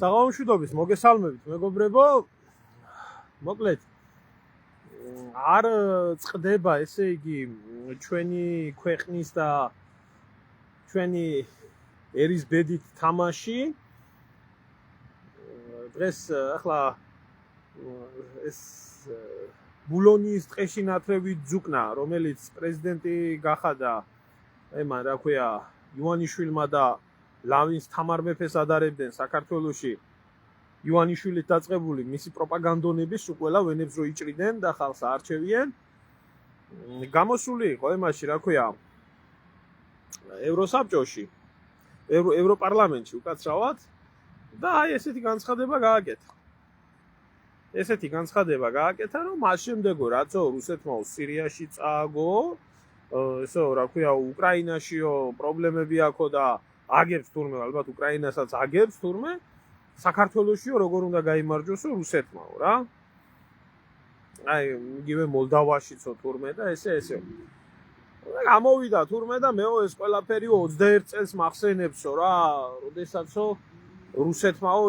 საღამოშვიდობის მოგესალმებით მეგობრებო. მოკლედ არ წყდება ესე იგი ჩვენი ქვეყნის და ჩვენი ერის ბედით თამაში. დღეს ახლა ეს ბულონის ტყეში ნათლები ძუკნა, რომელიც პრეზიდენტი გახადა მან რა ქვია ივანიშვილმა და ლავინს თამარ მეფეს ადარებდნენ საქართველოში. ივანიშვილით დაწყებული მისი პროპაგანდონები სულ ყველა ვენებს რო იჭრიდნენ და ხალხს არჩევიან. გამოსული იყო იმაში რა ქვია ევროსაბჭოში, ევროპარლამენტში უკაცრავად და აი ესეთი განცხადება გააკეთა. რომ მას შემდეგო რაცო რუსეთმა სირიაში წააგო, ესო რა ქვია უკრაინაშიო პრობლემები აქვს და აგებს თურმე, ალბათ უკრაინასაც აგებს თურმე, საქართველოსიო როგორ უნდა გაიმარჯვოსო რუსეთმაო რა. აი იგივე მოლდავაშიცო თურმე და ესე. გამოვიდა თურმე და მეო ეს ყველაფერი 21 წელს მახსენებსო რა, როდესაც რუსეთმაო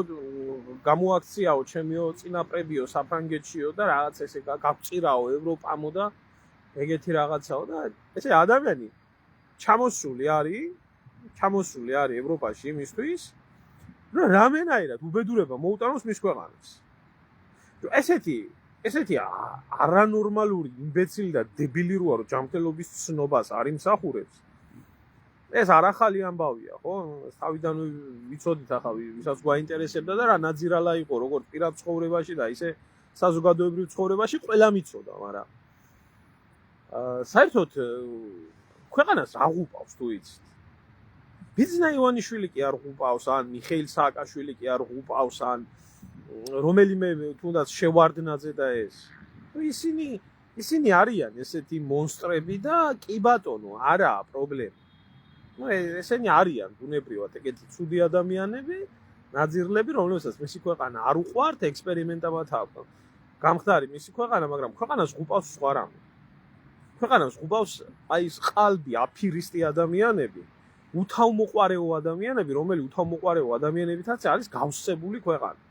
გამოაქციაო ჩემიო წინაპრებიო საფრანგეთშიო და რაღაც ესე გაგწირაო ევროპამო და ეგეთი რაღაცაო და ესე ადამიანი ჩამოსული არის ევროპაში იმისთვის, რომ რამენაირად უბედურება მოუტანოს მის ქვეყანას. ესეთი არანორმალური იმბეცილი და დებილი როა, რომ ჯანმრთელობის ცნობას არ იმსახურებს. ეს არ ახალი ამბავია, ხო? თავიდან ვიცოდით ახლა, ვისაც გვაინტერესებდა და რა ნაძირალა იყო, როგორც პირად ცხოვრებაში და ისე საზოგადოებრივ ცხოვრებაში, ყველა მიცოდა, მაგრამ საერთოდ ქვეყანას რა ღუპავს თუ იცით? ბიძინა ივანიშვილი კი არ ღუპავს, ან მიხეილ სააკაშვილი კი არ ღუპავს, ან რომელიმე თუნდაც შევარდნაძე და ეს. ისინი არიან ესეთი მონსტრები და კი ბატონო, არაა პრობლემა. ესენი არიან ბუნებრივად ეგეთი ცუდი ადამიანები, ნაძირლები, რომლებსაც მისი ქვეყანა არ უყვართ, ექსპერიმენტებად აქვს. გამხდარი მისი ქვეყანა, მაგრამ ქვეყანას ღუპავს სხვა რამე. ქვეყანას ღუპავს აი ეს ყალბი აფირისტი ადამიანები, უთავმოყვარეო ადამიანები, რომელი უთავმოყვარეო ადამიანებითაც არის გავსებული ქვეყანა.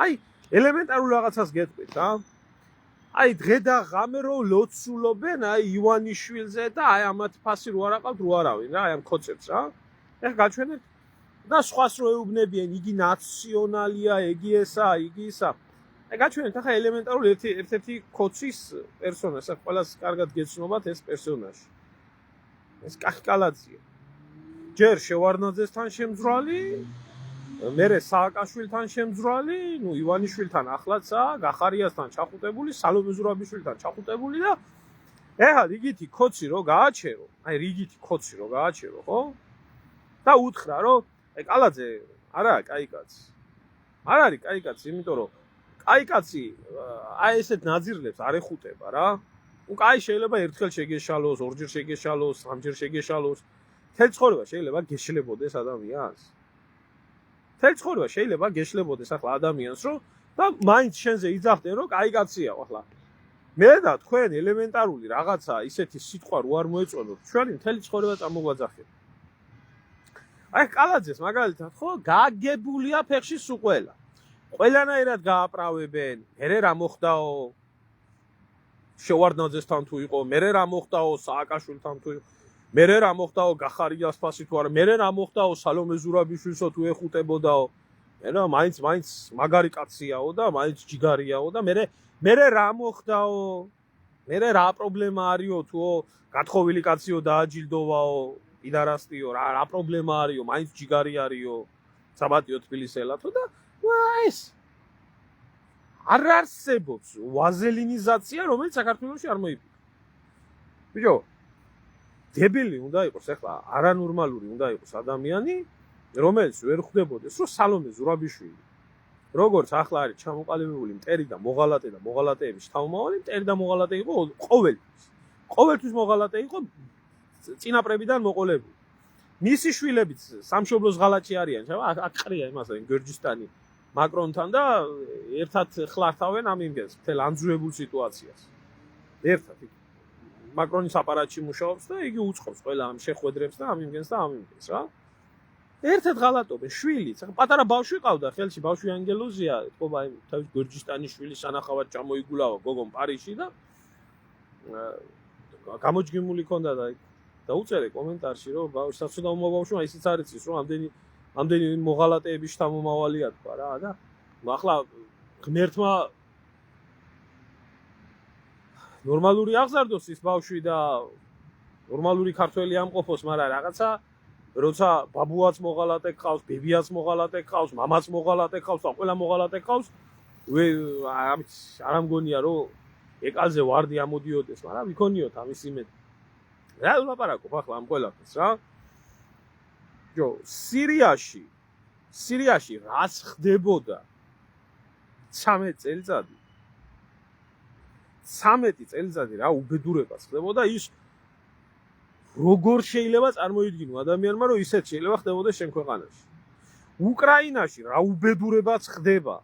აი ელემენტარულ რაღაცას გეტყვით რა. აი დღე და ღამე რო ლოცულობენ აი ივანიშვილზე და აი ამათ ფასი რო არ აყავთ რო არავინ რა, აი ამ ხოცებს რა. ეხლა გაჩვენეთ და სხვას რო ეუბნებიან, იგი ნაციონალია, იგი ესა, იგი ისა. აი გაჩვენეთ ახლა ელემენტარულ ერთ-ერთი ქოცის პერსონაჟს, ახლა ყველას კარგად გეცნობათ ეს პერსონაჟი. ეს კახკალაძია. ჯერ შევარდნაძესთან შემძვრალი, მერე სააკაშვილთან შემძვრალი, ნუ ივანიშვილთან ახლაცაა, გახარიასთან ჩახუტებული, სალომე ზურაბიშვილთან ჩახუტებული და ეხლა რიგითი ქოცი რო გააჩერო, ხო? და უთხრა რომ აი კალაძე არა კაი კაცი. არ არის კაი კაცი, იმიტომ რომ კაი კაცი აი ესეთ ნაძირლებს არ ეხუტება რა. კაი შეიძლება ერთხელ შეგეშალოს, ორჯერ შეგეშალოს, სამჯერ შეგეშალოს. თელ ცხოვრება შეიძლება გეშლებოდეს ადამიანს. ახლა ადამიანს რომ და მაინც შენზე იძახდნენ რომ კაი კაცია ახლა. მე და თქვენ ელემენტარული რაღაცა ისეთი სიტყვა რო არ მოეწონოთ, ჩვენი მთელი ცხოვრება წამოგვაძახეთ. აი კალაძეს მაგალითად ხო გააგებულია ფეხში სულ ყველა. ყველანაირად გააправებენ, მერე რა მოხდაო შევარდნაძესთან თუ იყო, მერე რა მოხდაო სააკაშვილთან თუ იყო, მერე რა მოხდაო გახარიას ფასი თუ არა, მერე რა მოხდაო სალომე ზურაბიშვილსო თუ ეხუტებოდაო. მერე მაინც მაგარი კაციაო და მაინც ჯიგარიაო და მერე რა მოხდაო, მერე რა პრობლემა არისო თუო გათხოვილი კაციო დააჯილდოვაო, იდარასტიო, რა პრობლემა არისო, მაინც ჯიგარი არისო, საბატიო თბილისელათო და ეს არ არსებობს ვაზელინიზაცია, რომელიც საქართველოში არ მოიფიქრა. ბიჭო, დებილი უნდა იყოს, ახლა არანორმალური უნდა იყოს ადამიანი, რომელიც ვერ ხვდებოდეს, რომ სალომე ზურაბიშვილი, როგორც ახლა არის ჩამოყალიბებული მტერი და მოღალატე და მოღალატეების შთამომავალი, მტერი და მოღალატე იყო ყოველთვის მოღალატე იყო წინაპრებიდან მოყოლებული. მისი შვილებიც სამშობლოს ღალატში არიან, აქ ყრია იმასთან გორჯისტანი მაკრონთან და ერთად ხლართავენ ამ იმგენს, მთელ ანძურებულ სიტუაციას. ერთად მაკრონის აპარატში მუშაობს და იგი უწყობს ყველა ამ შეხვედრებს და ამ იმგენს რა. ერთად ღალატობენ შვილიც. პატარა ბავშვი ყავდა ხელში, ბავშვი ანგელოზია, თქობა აი თავის გორჯისტანის შვილი სანახავად ჩამოიგულავა გოგომ პარიზში და გამოჯგიმული ქონდა და დაუწერე კომენტარში რომ საცუდაო ბავშვმა ისიც არ იცის რომ ამდენი მოღალატეების შთამომავალია თქვა რა და ახლა ღმერთმა ნორმალური აღზარდოს ის ბავშვი და ნორმალური ქართველი ამყოფოს, მაგრამ რაღაცა როცა ბაბუაც მოღალატე ყავს, ბებიაც მოღალატე ყავს, მამაც მოღალატე ყავს და ყველა მოღალატე ყავს, არ ამგონია რომ ეკალზე ვარდი ამოდიოდეს, მაგრამ ვიქონიოთ ამის იმედი. რა ვლაპარაკობ ახლა ამ ყველაფერს რა? ჯო, სირიაში რაც ხდებოდა 13 წელიწადი რა უბედურებას ხდებოდა ის როგორ შეიძლება წარმოიდგინო ადამიანმა რომ ისეთ შეიძლება ხდებოდეს შენ ქვეყანაში. უკრაინაში რა უბედურებაც ხდება.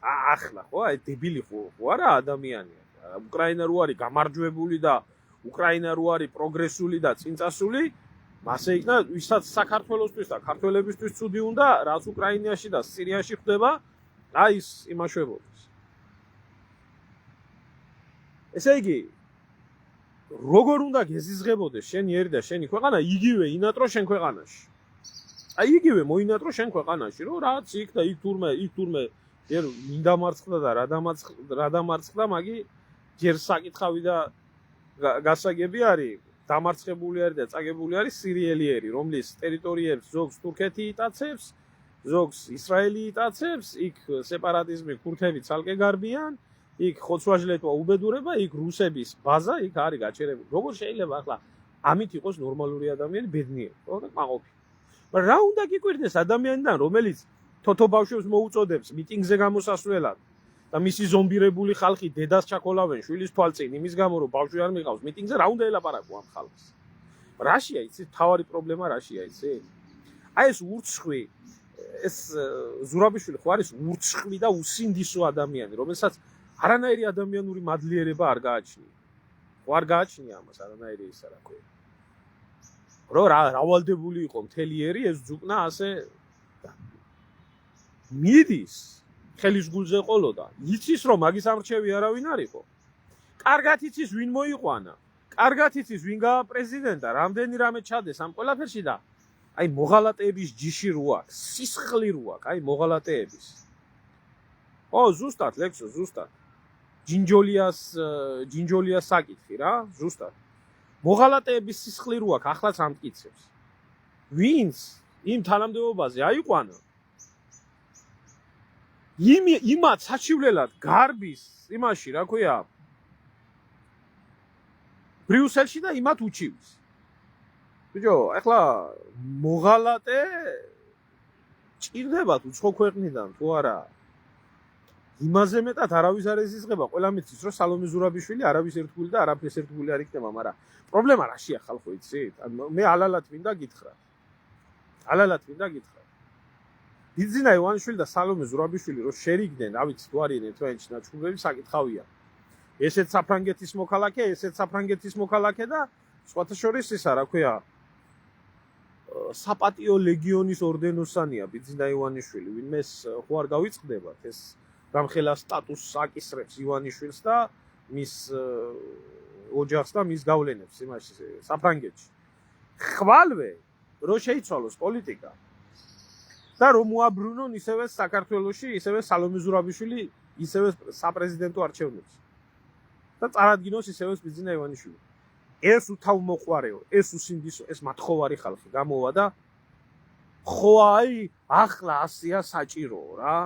ახლა ხო აი დებილი ხო არა ადამიანია. უკრაინა რო არის გამარჯვებული და უკრაინა რო არის პროგრესული და წინწასული, მასე იქნა ვისაც საქართველოსთვის და ქართველებისთვის ცუდი უნდა, რაც უკრაინაში და სირიაში ხდება, აი ის იმაშვებოდეს. ესე იგი როგორ უნდა გეზიზღებოდეს შენი ერი და შენი ქვეყანა, იგივე ინატრო შენ ქვეყანაში. აი იგივე მოინატრო შენ ქვეყანაში, რომ რაც იქ და იქ თურმე ჯერ მინდა მარცხდა და რა დამარცხდა, მაგი ჯერ საკითხავი და გასაგები არის, დამარცხებული არის და წაგებული არის სირიელიერი, რომლის ტერიტორიებს ზოგს თურქეთი იტაცებს, ზოგს ისრაელი იტაცებს, იქ სეპარატიზმი ქურთები ცალკე გარბიან. იქ ხოცვაჟლეთვა უბედურება, იქ რუსების ბაზა, იქ არის გაჩერებული. როგორ შეიძლება ახლა ამით იყოს ნორმალური ადამიანი ბედნიერი, ხო და კმაყოფი. მაგრამ რა უნდა გიკვირდეს ადამიანიდან, რომელიც თოთო ბავშვებს მოუწოდებს მიტინგზე გამოსასვლელად და მისი ზომბირებული ხალხი დედას ჩაქოლავენ შვილის თვალწინ, იმის გამო რომ ბავშვი არ მიყავს მიტინგზე, რა უნდა ელაპარაკო ამ ხალხს? რაშია იცი? თავარი პრობლემა რაშია იცი? აი ეს ურცხვი, ეს ზურაბიშვილი ხო არის ურცხვი და უსინდისო ადამიანი, რომელსაც არანაირი ადამიანური მადლიერება არ გააჩნია. ხო არ გააჩნია ამას არანაირი ისა რა ქვია. რომ რავალდებული იყო მთელი ერი ეს ძუკნა ასე მიდის ხელის გულზე ყოლოდა. იცის რომ მაგის ამრჩევი არავინ არ იყო. კარგად იცის ვინ მოიყვანა. კარგად იცის ვინ გაა პრეზიდენტა, რამდენი რამე ჩადეს ამ ყველაფერში და აი მოღალატეების ჯიში რო აქვს, სისხლი რო აქვს, აი მოღალატეების. ო ზუსტად ლექსო, ზუსტად. ჯინჯოლიას საკითხი რა, ზუსტად. მოღალატეების სისხლი რო აქვს, ახლაც ამტკიცებს. ვინც იმ თანამდებობაზე აიყვანა იმათ საჩივლელად გარბის იმაში რა ქვია ბრიუსელში და იმათ უჩივის. ბიჭო, ახლა მოღალატე ჭირდებათ უცხო ქვეყნიდან თუ არა. იმაზე მეტად არავის არ ეზიზღება, ყველა მიცის რომ სალომე ზურაბიშვილი არავის ერთგული და არაფრის ერთგული არ იქნება, მაგრამ პრობლემა რაშია ხალხო იცით? მე ალალად მინდა გითხრა. ბიძინა ივანიშვილი და სალომე ზურაბიშვილი რო შერიგდნენ, რა ვიცი თუ არიან ერთმანეთში ნაჩვენები, საკითხავია. ესეც საფრანგეთის მოქალაქე და სხვათა შორის ისა რა ქვია საპატიო ლეგიონის ორდენოსანია ბიძინა ივანიშვილი, ვინმეს ხო არ გავიწყდებათ ეს გამხელა სტატუსს აკისრებს ივანიშვილს და მის ოჯახს და მის გავლენებს იმაში საფრანგეთში. ხვალვე რო შეიცვალოს პოლიტიკა და რომ მოაბრუნონ ისევე საქართველოში, ისევე სალომე ზურაბიშვილი, ისევე საპრეზიდენტო არჩევნებში. და წარადგინოს ისევე ბიძინა ივანიშვილი. ეს უთავმოყვარეო, ეს უსინდისო, ეს მათხოვარი ხალხი გამოვა და ხო აი ახლა ასია საჭირო რა.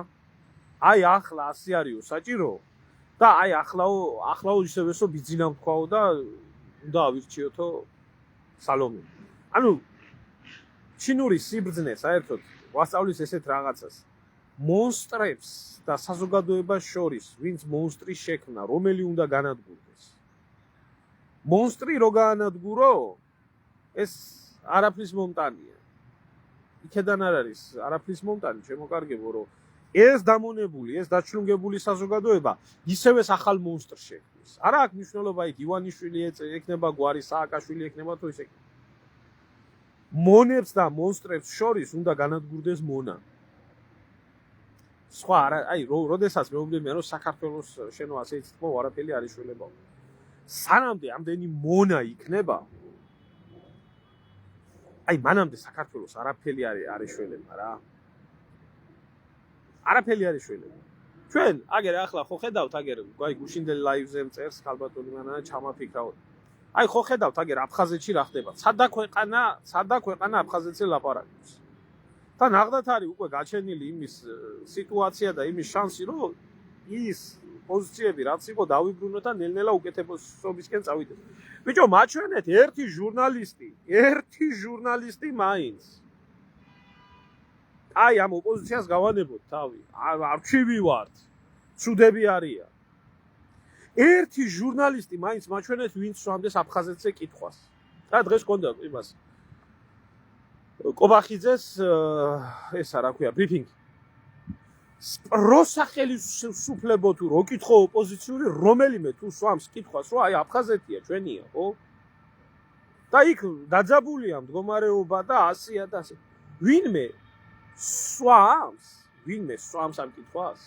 აი ახლა ასე არისო საჭირო და აი ახლაო ისევესო ბიძინამ თქვაო და უნდა ავირჩიოთო სალომე. ანუ ჩინური სიბრძნე საერთოდ ვასწავლის ესეთ რაღაცას. მონსტრებს და საზოგადოებას შორის ვინც მონსტრი შექმნა, რომელი უნდა განადგურდეს. მონსტრი რო გაანადგურო, ეს არაფრის მომტანია. იქედან არ არის არაფრის მომტანი, შემოკარგებო რომ ეს დამონებული, ეს დაჩლუნგებული საზოგადოება ისევე ახალ მონსტრს შექმნის. არა აქვს მნიშვნელობა იქ ივანიშვილი ექნება გვარი, სააკაშვილი ექნება თუ ისე. მონებს და მონსტრებს შორის უნდა განადგურდეს მონა. სხვა არა, აი, როდესაც მეუბნებიან, რომ საქართველოს შენო ასე იცით, არაფერი არ იშველება. სანამდე ამდენი მონა იქნება, აი, მანამდე საქართველოს არაფერი არ იშველება რა. არაფერი არ იშველება. ჩვენ აგერ ახლა ხო ხედავთ, აგერ აი გუშინდელი ლაივზე მწერს ქალბატონი მანანა ჩამაფიქრავთ. აი ხო ხედავთ, აგერ აფხაზეთში რა ხდება? სადა ქვეყანა აფხაზეთზე ლაპარაკობს. და ნახდათ არის უკვე გაჩენილი იმის სიტუაცია და იმის შანსი, რომ ის პოზიციები რაც იყო დავიბრუნოთ და ნელ-ნელა უკეთებოსობისკენ წავიდეთ. ბიჭო, მაჩვენეთ ერთი ჟურნალისტი მაინც. აი ამ ოპოზიციას გავანებოთ თავი. არქივი ვართ. ცუდები არიან. ერთი ჟურნალისტი მაინც მაჩვენეთ, ვინც სვამდეს აფხაზეთზე კითხვას. რა დღეს გქონდა იმას კობახიძეს ესა რა ქვია ბრიფინგი. პროსახელისუფლებო თუ რო კითხო ოპოზიციური რომელიმე თუ სვამს კითხვას, რომ აი აფხაზეთია ჩვენია, ხო? და იქ დაძაბულია მდგომარეობა და ასია და ასე. ვინმე სვამს ამ კითხვას?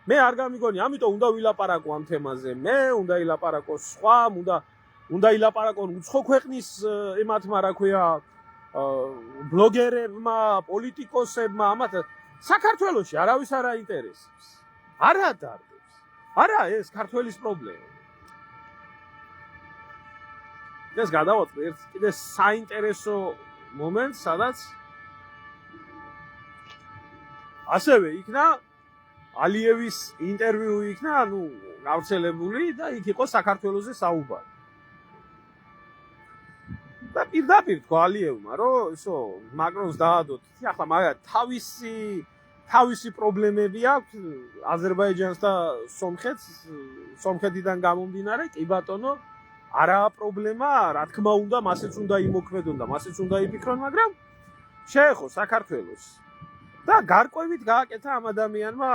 მე არ გამიგონი, ამიტომ უნდა ვილაპარაკო ამ თემაზე. მე უნდა ილაპარაკო სხვა, უნდა ილაპარაკონ უცხო ქვეყნის ემათმა რა ქვია ბლოგერებმა, პოლიტიკოსებმა, ამათ საქართველოში არავის არ აინტერესებს. არ ადარდებს. არა ეს ქართველის პრობლემა. ეს გადავაწყდი ერთ კიდე საინტერესო მომენტს, სადაც ასევე იქნა ალიევის ინტერვიუ იქნა, გავრცელებული და იქ იყო საქართველოზე საუბარი. და პირდაპირ თქვა ალიევმა, რომ ისო მაკრონს დაადოთ, ახლა მაგათ თავისი პრობლემები აქვს აზერბაიჯანს და სომხეთიდან გამომდინარე, კი ბატონო, არაა პრობლემა, რა თქმა უნდა, მასეც უნდა იმოქმედონ და მასეც უნდა იფიქრონ, მაგრამ შეეხო საქართველოს. და გარკვევით გააკეთა ამ ადამიანმა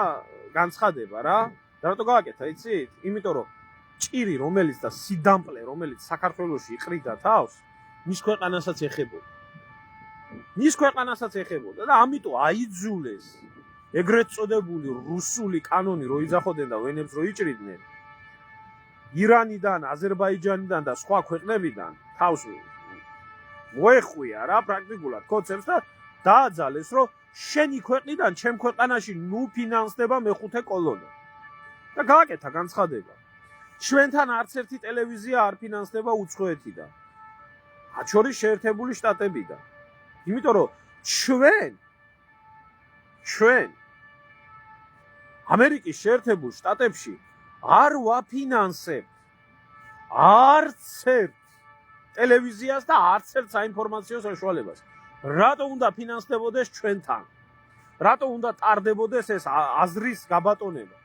განცხადება რა. რატო გააკეთა, იცით? იმიტომ რომ ჭირი რომელიც და სიდამპლე რომელიც საქართველოში იყრიდა თავს, მის ქვეყანასაც ეხებოდა და ამიტომ აიძულეს ეგრეთ წოდებული რუსული კანონი რო იძახოდნენ და ვენებს რო იჭრიდნენ ირანიდან, აზერბაიჯანიდან და სხვა ქვეყნებიდან თავს მოეხვია რა პრაქტიკულად კონცეფტს და დააძალეს რომ შენი ქვეყნიდან ჩემ ქვეყანაში ნუ ფინანსდება მეხუთე კოლონა. და გააკეთა განცხადება. ჩვენთან არც ერთი ტელევიზია არ ფინანსდება უცხოეთიდან. მათ შორის შეერთებული შტატებიდან. იმიტომ რომ ჩვენ ამერიკის შეერთებულ შტატებში არ ვაფინანსებთ არც ერთ ტელევიზიას და არც ერთ საინფორმაციო საშუალებას. რატო უნდა ფინანსდებოდეს ჩვენთან? რატო უნდა ტარდებოდეს ეს აზრის გაბატონება?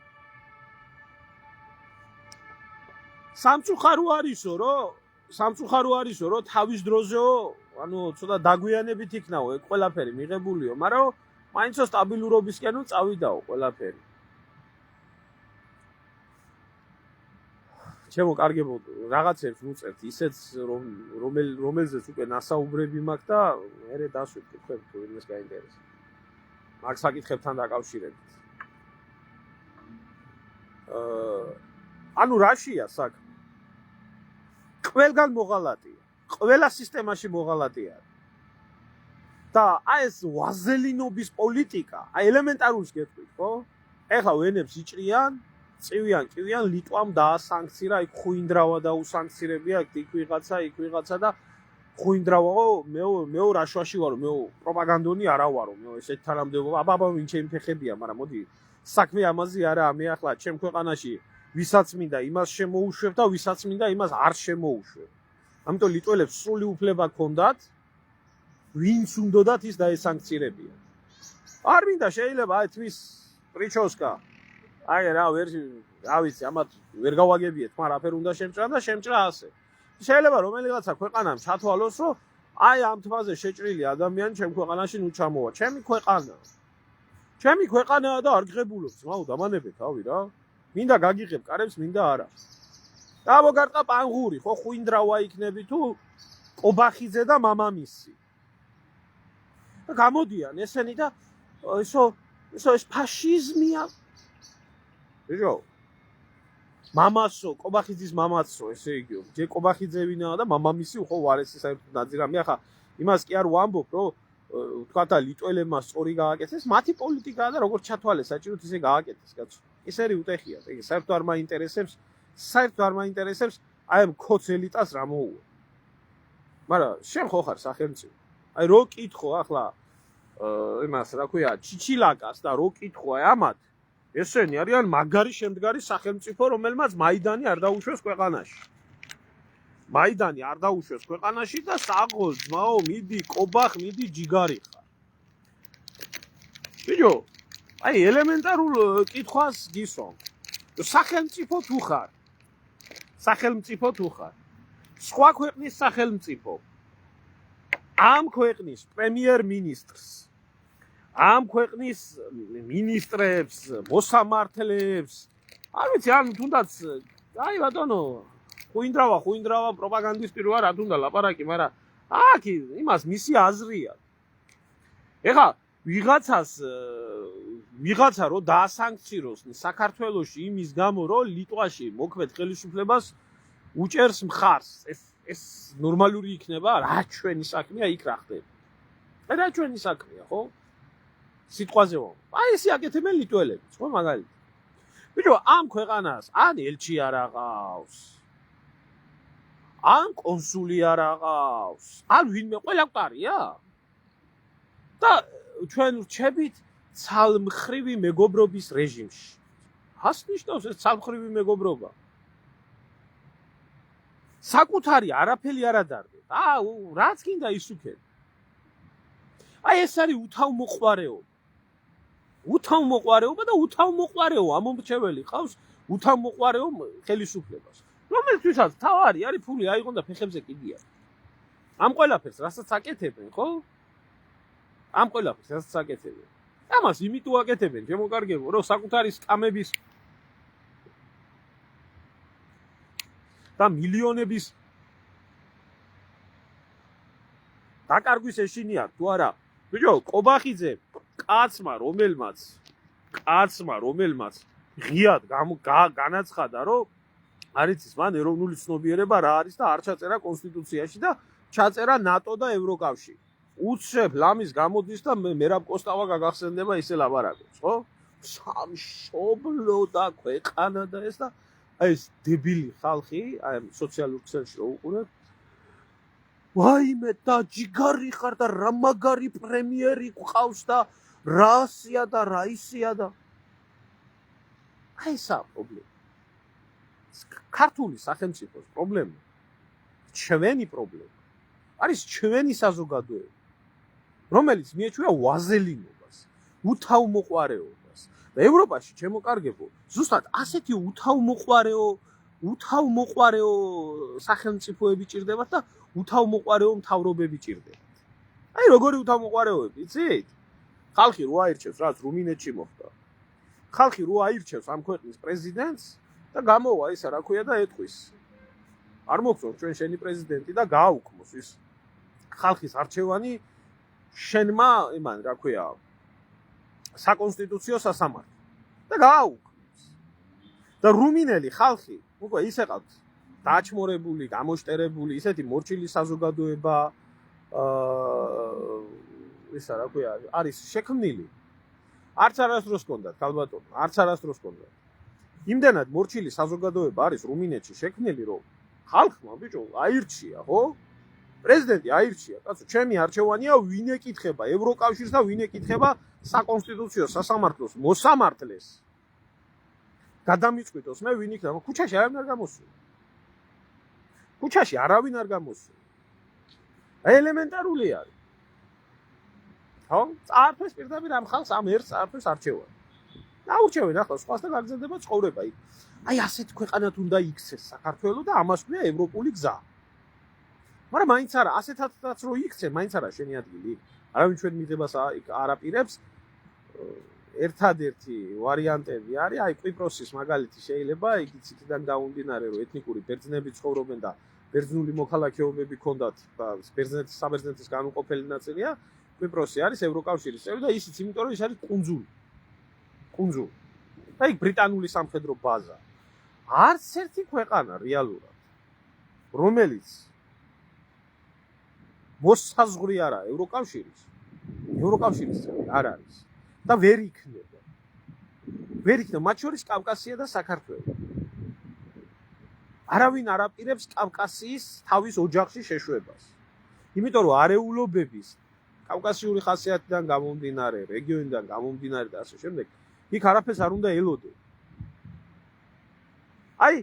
სამწუხარო არისო, რომ თავის დროზეო, ცოტა დაგვიანებით იქნაო ეგ ყველაფერი მიღებულიო, მაგრამ მაინცო სტაბილურობისკენ წავიდაო ყველაფერი. ჩემო კარგებო, რაღაცებს ვუწერთ, ისეც რომელზეც უკვე ნასაუბრები მაქვს და მერე დასვით თქვენ თუ იმას გაინტერესებს. მაგ საკითხებთან დაკავშირებით. რაშია საქმე? ყველგან მოღალატია. ყველა სისტემაში მოღალატია. და ეს ვაზელინობის პოლიტიკა, ელემენტარულს გეტყვით, ხო? ეხლა ვენებს იჭრიან წივიან ლიტვამ დაასანქცირა, იქ ხუინდრავა და უსანქცირებია, იქ ვიღაცა და ხუინდრავაო, მეო რაშვაში ვარო, მეო პროპაგანდონი არა ვარო, მეო ესეთ თანამდებობა, აბა ვინ ჩემი ფეხებია, მაგრამ მოდი საქმე ამაზე არა, მე ახლა ჩემ ქვეყანაში ვისაც მინდა იმას შემოუშვებ და ვისაც მინდა იმას არ შემოუშვებ. ამიტომ ლიტველებს სრული უფლება ჰქონდათ, ვინც უნდათ ის დაესანქცირებია. არ მინდა შეიძლება აი თვის პრიჩოსკა აი რა ვიცი, ამათ ვერ გავაგებიეთ, მაგრამ რაფერ უნდა შემჭრა და შემჭრა ასე. შეიძლება რომელიღაცა ქვეყანამ ჩათვალოს, რომ აი ამ თვაზე შეჭრილი ადამიანი ჩემ ქვეყანაში ნუ ჩამოვა. ჩემი ქვეყანაა და არ გღებულობს, მაუ დამანებეთ თავი რა. მინდა გაგიღებ კარებს, მინდა არა. და მოგარტყა პანგური, ხო ხვინდრავა იქნები თუ ყობახიძე და მამამისი. და გამოდიან ესენი და ეს ფაშიზმია. ბიჭო, მამასო, ყობახიძის მამაცო, ესე იგი, ჯერ ყობახიძე ვინაა და მამამისი ხო ვარესი საერთოდ ნაძირამი. ახლა იმას კი არ ვამბობ, რომ თქვა და ლიტველებმა სწორი გააკეთეს, მათი პოლიტიკაა და როგორც ჩათვალეს, საჭიროდ ისე გააკეთეს, კაცო. ისერი უტეხია, საერთოდ არ მაინტერესებს, აი ამ ქოც ელიტას რა მოუვა. მაგრამ შენ ხო ხარ სახელმწიფო. აი რო კითხო ახლა იმას რა ქვია, ჩიჩილაკას და რო კითხო აი ამათ, ესენი არიან მაგარი შემდგარი სახელმწიფო, რომელმაც მაიდანი არ დაუშვეს ქვეყანაში. მაიდანი არ დაუშვეს ქვეყანაში და საღოს ძმაო, მიდი ყობახ, მიდი ჯიგარი ხარ. ბიჭო, აი ელემენტარულ კითხვას გისვამ. სახელმწიფო თუ ხარ? სახელმწიფო თუ ხარ? სხვა ქვეყნის სახელმწიფო. ამ ქვეყნის პრემიერ-მინისტრს, ამ ქვეყნის მინისტრებს, მოსამართლეებს, არ ვიცი, ან თუნდაც, აი ბატონო, ხვინდრავა პროპაგანდისტი როა რა თუნდა ლაპარაკი, მაგრამ აქ იმას მისი აზრია. ეხლა ვიღაცა რო დაასანქციროს საქართველოში იმის გამო, რომ ლიტვაში მოქმედ ხელისუფლებას უჭერს მხარს. ეს ნორმალური იქნება? რა ჩვენი საქმეა იქ რა ხდება? რა ჩვენი საქმეა, ხო? სიტყვაზე ვამ. აი ესე აკეთებენ ლიტველები, ხო მაგალითად. ბიჭო, ამ ქვეყანას ან ელჩი არ აყავს. ან კონსული არ აყავს. ან ვინმე ყველა გვყარია? და ჩვენ რჩებით ცალმხრივი მეგობრობის რეჟიმში. ას ნიშნავს ეს ცალმხრივი მეგობრობა? საკუთარი არაფერი არ ადარდეთ. რაც გინდა ისუქეთ. აი ეს არის უთავმოყვარეობა. უთავმოყვარეობა და უთავმოყვარეო ამომრჩეველი ყავს უთავმოყვარეო ხელისუფლებას. რომელთვისაც თავარი არის ფული აიღონ და ფეხებზე კიდია. ამ ყველაფერს რასაც აკეთებენ, ხო? ამ ყველაფერს რასაც აკეთებენ. ამას იმიტომ აკეთებენ, ჩემო კარგებო, რომ საკუთარი სკამების და მილიონების დაკარგვის ეშინია თუ არა? ბიჭო, ყობახიძე კაცმა, რომელმაც ღიად განაცხადა, რომ არიცის მან ეროვნული ცნობიერება რა არის და არ ჩაწერა კონსტიტუციაში და ჩაწერა ნატო და ევროკავშირი. უცებ ლამის გამოდის და მერაბ კოსტავა გაგახსენდება ისე ლაპარაკობს, ხო? სამშობლო და ქვეყანა და ეს და აი ეს დებილი ხალხი, აი სოციალურ ქსელში რო უყურებ, ვაიმე და ჯიგარი ხარ და რა მაგარი პრემიერი გყავს და რასია და რაისია და აი ესა პრობლემა. ქართული სახელმწიფოს პრობლემა, ჩვენი პრობლემა არის ჩვენი საზოგადოება, რომელიც მიეჩვია ვაზელინობას, უთავმოყვარეობას. და ევროპაში, ჩემო კარგებო, ზუსტად ასეთი უთავმოყვარეო სახელმწიფოები ჭირდებათ და უთავმოყვარეო მთავრობები ჭირდებათ. აი როგორი უთავმოყვარეოები, იცით? ხალხი რო აირჩევს, რაც რუმინეთში მოხდა. ხალხი რო აირჩევს ამ ქვეყნის პრეზიდენტს და გამოვა ისა რა ქვია და ეტყვის. არ მოგწონს ჩვენ შენი პრეზიდენტი და გააუქმოს ის ხალხის არჩევანი შენმა იმან რა ქვია საკონსტიტუციო სასამართლო და გააუქმოს. და რუმინელი ხალხი უკვე ისე ყავთ დაჩმორებული, გამოშტერებული, ისეთი მორჩილი საზოგადოება ისა რა ქვია არის შექმნილი. არც არასდროს ჰქონდათ ქალბატონო, არც არასდროს ჰქონდათ. იმდენად მორჩილი საზოგადოება არის რუმინეთში შექმნილი, რომ ხალხმა ბიჭო აირჩია, ხო? პრეზიდენტი აირჩია, კაცო, ჩემი არჩევანია, ვინ ეკითხება ევროკავშირს და ვინ ეკითხება საკონსტიტუციო სასამართლოს მოსამართლეს. გადამიწყვიტოს მე ვინ იქნება, ქუჩაში არავინ არ გამოსულა. ქუჩაში არავინ არ გამოსულა. ელემენტარული არის. ხო? წაართვეს პირდაპირ ამ ხალხს ამ ერთს წაართვეს არჩევანი. დაურჩევენ ახლა სხვასთან გაგრძელდება ცხოვრება იქ. აი ასეთ ქვეყანად უნდა იქცეს საქართველო და ამას ქვია ევროპული გზა. მაგრამ მაინც არა, ასეთაც რო იქცე, მაინც არა შენი ადგილი. არავინ ჩვენ მიღებას არ აპირებს. ერთადერთი ვარიანტები არის, აი კვიპროსის მაგალითი შეიძლება იქით იქიდან გამომდინარე, რომ ეთნიკური ბერძნები ცხოვრობენ და ბერძნული მოქალაქეობები ჰქონდათ და ბერძნეთის საბერძნეთის განუყოფელი ნაწილია, კვიპროსი არის ევროკავშირის წევრი და ისიც იმიტომ რომ ის არის კუნძული. და იქ ბრიტანული სამხედრო ბაზა. არც ერთი ქვეყანა რეალურად, რომელიც მოსაზღვრე არა ევროკავშირის წევრი არ არის და ვერ იქნება. მათ შორის კავკასია და საქართველო. არავინ არ აპირებს კავკასიის თავის ოჯახში შეშვებას. იმიტომ რომ არეულობების კავკასიური ხასიათიდან გამომდინარე, რეგიონიდან გამომდინარე და ასე შემდეგ, იქ არაფერს არ უნდა ელოდე. აი,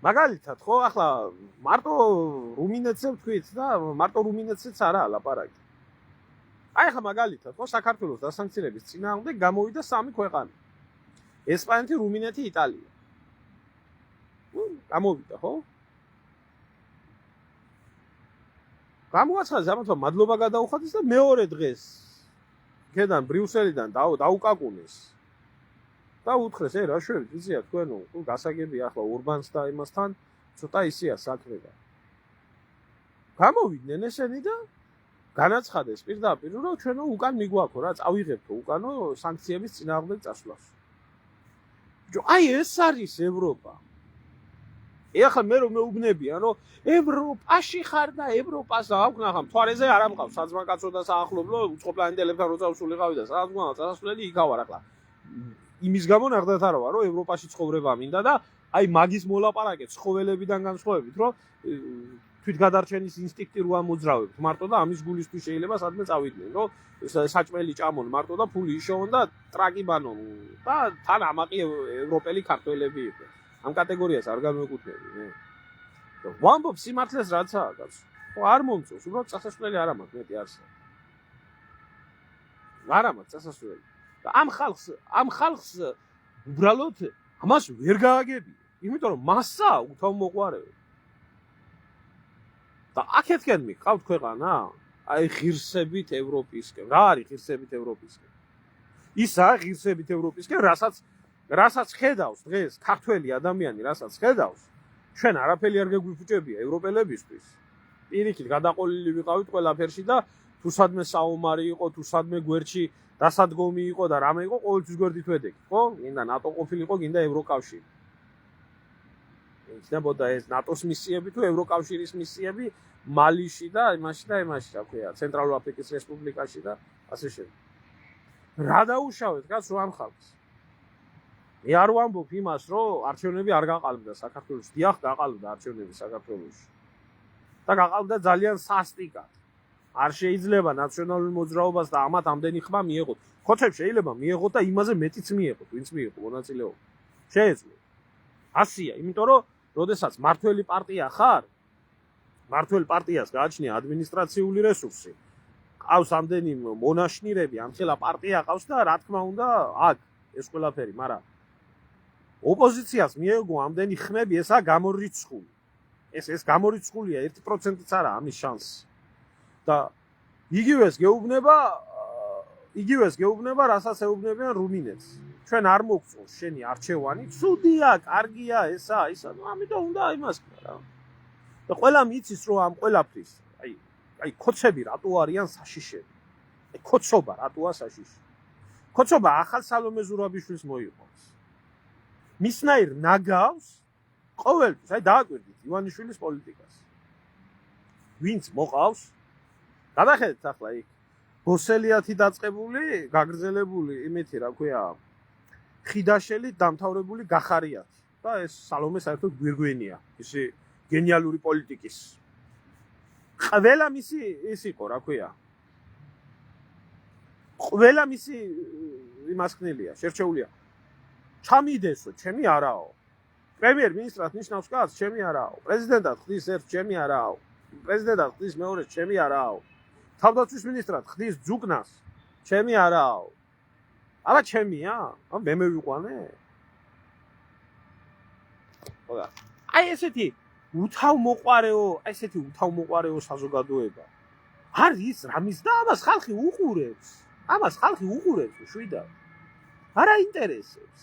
მაგალითად, ხო, ახლა მარტო რუმინეთზე ვთქვით და მარტო რუმინეთზეც არაა ლაპარაკი. აი, ახლა მაგალითად, ხო, საქართველოს დასანქცირების წინააღმდეგ გამოვიდა 3 ქვეყანა. ესპანეთი, რუმინეთი, იტალია. გამოვიდა, ხო? გამოაცხადეს ამათმა მადლობა გადაუხადეს და მეორე დღეს იქიდან ბრიუსელიდან დაუკაკუნეს. და უთხრეს, რა შვებით, იცია თქვენო, გასაგები ახლა ურბანს და იმასთან ცოტა ისეა საქმე და გამოვიდნენ ესენი და განაცხადეს პირდაპირ, რომ ჩვენო უკან მიგვაქო რა, წავიღებთო უკანო სანქციების წინააღმდეგ წასვლას. აი ეს არის ევროპა. ეხლა მე რომ მეუბნებიან, რომ ევროპაში ხარ და ევროპას აღვქნა, მთვარეზე არ ამყავს საძმაკაცო და საახლობლო უცხოპლანეტელებთან როცა ვსულიყავი და საძმაო წასასვლელი იქავარ ახლა. იმის გამო ნახდათ არა ვარ, რომ ევროპაში ცხოვრება მინდა და აი მაგის მოლაპარაკე ცხოველებიდან განსხვავებით, რომ თვითგადარჩენის ინსტინქტი რო ამოძრავებთ მარტო და ამის გულისთვის შეიძლება სადმე წავიდნენ, რომ საჭმელი ჭამონ მარტო და ფული იშოვონ და ტრაკი ბანონ და თან ამაყი ევროპელი ქართველები იყვნენ. ამ კატეგორიას არ განვეკუთვნები, მე. ვამბობ სიმართლეს რაცაა, კაცო. ხო არ მომწონს, უბრალოდ წასასვლელი არ ამაქვს მეტი არსა. არ ამაქვს წასასვლელი. ამ ხალხს უბრალოდ ამას ვერ გააგებია, იმიტომ რომ მასა უთავმოყვარეო. და აქეთკენ მიყავთ ქვეყანა, აი ღირსებით ევროპისკენ. რა არის ღირსებით ევროპისკენ? ისაა ღირსებით ევროპისკენ, რასაც ხედავს დღეს ქართველი ადამიანი, რასაც ხედავს, ჩვენ არაფერი არ გეგვიფუჭებია ევროპელებისთვის. პირიქით გადაყოლილი ვიყავით ყველაფერში და თუ სადმე საომარი იყო, თუ სადმე გვერდში დასადგომი იყო და რამე იყო, ყოველთვის გვერდით ვედეგით, ხო? გინდა ნატო ყოფილიყო, გინდა ევროკავშირი. იქნებოდა ეს ნატოს მისიები თუ ევროკავშირის მისიები მალიში და იმაში, რა ქვია, ცენტრალურ აფრიკის რესპუბლიკაში და ასე შემდეგ. რა დაუშავეთ გას რომ ამ ხალხს? მე არ ვამბობ იმას, რომ არჩევნები არ გაყალბდა საქართველოში. დიახ, გაყალბდა არჩევნები საქართველოში. და გაყალბდა ძალიან სასტიკად. არ შეიძლება ნაციონალურ მოძრაობას და ამათ ამდენი ხმა მიეღოთ. ხოთებს შეიძლება მიეღოთ და იმაზე მეტიც მიეღოთ, ვინც მიიღო მონაწილეობა. შეეძლო. ასია, იმიტომ რომ როდესაც მართველი პარტია ხარ, მართველ პარტიას გააჩნია ადმინისტრაციული რესურსი. ყავს ამდენი მონაშნირები, ამხელა პარტია ყავს და რა თქმა უნდა, აქ ეს ყველაფერი, მაგრამ ოპოზიციას მიეღო ამდენი ხმები, ესაა გამორიცხული. ეს გამორიცხულია 1%-იც არა ამის შანსი. და იგივეს გეუბნება, რასაც ეუბნებიან რუმინეთს. ჩვენ არ მოგწონს შენი არჩევანი, ცუდია, კარგია, ესა, ნუ ამიტომ უნდა იმას რა. და ყველამ იცის, რომ ამ ყველაფრის, აი ქოცები რატო არიან საშიშები. აი ქოცობა რატოა საშიში. ქოცობა ახალ სალომე ზურაბიშვილს მოიყვანს. მისნაირ ნაგავს ყოველთვის, აი დააკვირდით ივანიშვილის პოლიტიკას. ვინც მოყავს? გადახედეთ ახლა იქ ბოსელიათი დაწყებული, გაგრძელებული იმითი, რა ქვია, ხიდაშელი დამთავრებული გახარიათი. და ეს სალომე საერთოდ გვირგვინია, ისი გენიალური პოლიტიკის. ყველა მისი ის იყო, რა ქვია. ყველა მისი იმასკნელია, შერჩეულია. ჩამიდესო, ჩემი არაო. პრემიერ-მინისტრად ნიშნავს კაცს, ჩემი არაო. პრეზიდენტად ხდის ერთ, ჩემი არაო. პრეზიდენტად ხდის მეორე, ჩემი არაო. თავდაცვის მინისტრად ხდის ძუკნას, ჩემი არაო. არა ჩემია? მე მევიყვანე? ხოდა. აი ესეთი უთავმოყვარეო საზოგადოება. არის რამის და ამას ხალხი უყურებს. შვიდა. არ აინტერესებს.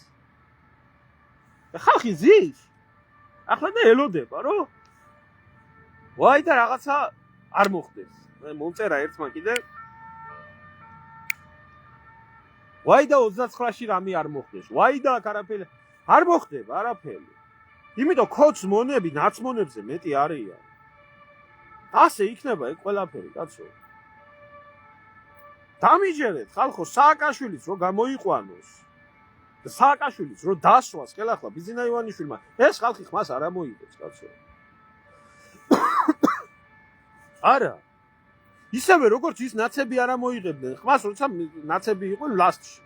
ხალხი ზის. ახლა და ელოდება, რომ ვაი და რაღაცა არ მოხდეს. მე მომწერა ერთმა კიდე ვაი და 29-ში რამე არ მოხდეს. ვაი და არაფერი არ მოხდება, არაფერი. იმიტომ ქოც მონები ნაცმონებზე მეტი არიან. ასე იქნება ეგ ყველაფერი, კაცო. დამიჯერეთ ხალხო სააკაშვილიც რომ გამოიყვანოს. სააკაშვილიც რომ დასვას ხელახლა ბიძინა ივანიშვილმა ეს ხალხი ხმას არ ამოიღებს, კაცო. არა. ისევე როგორც ის ნაცები არ ამოიღებდნენ ხმას, როცა ნაცები იყო ლასტში.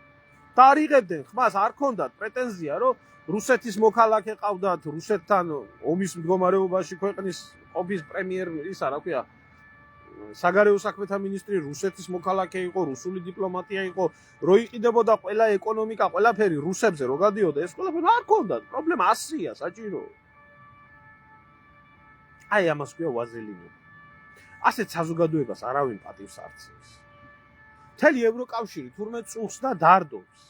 და არ იღებდნენ ხმას, არ ქონდათ პრეტენზია, რომ რუსეთის მოქალაქე ყავდათ, რუსეთთან ომის მდგომარეობაში ქვეყნის ყოფის პრემიერ ისა, რა ქვია, საგარეო საქმეთა მინისტრი რუსეთის მოქალაქე იყო, რუსული დიპლომატია იყო, რო იყიდებოდა ყველა ეკონომიკა, ყველაფერი რუსებზე რო გადიოდა, ეს ყველაფერი არ ქონდათ, პრობლემა ასია, საჭირო. აი ამას ქვია ვაზელინი. ასეთ საზოგადოებას არავინ პატივს არ ცემს. მთელი ევროკავშირი თურმე წუხს და დარდობს.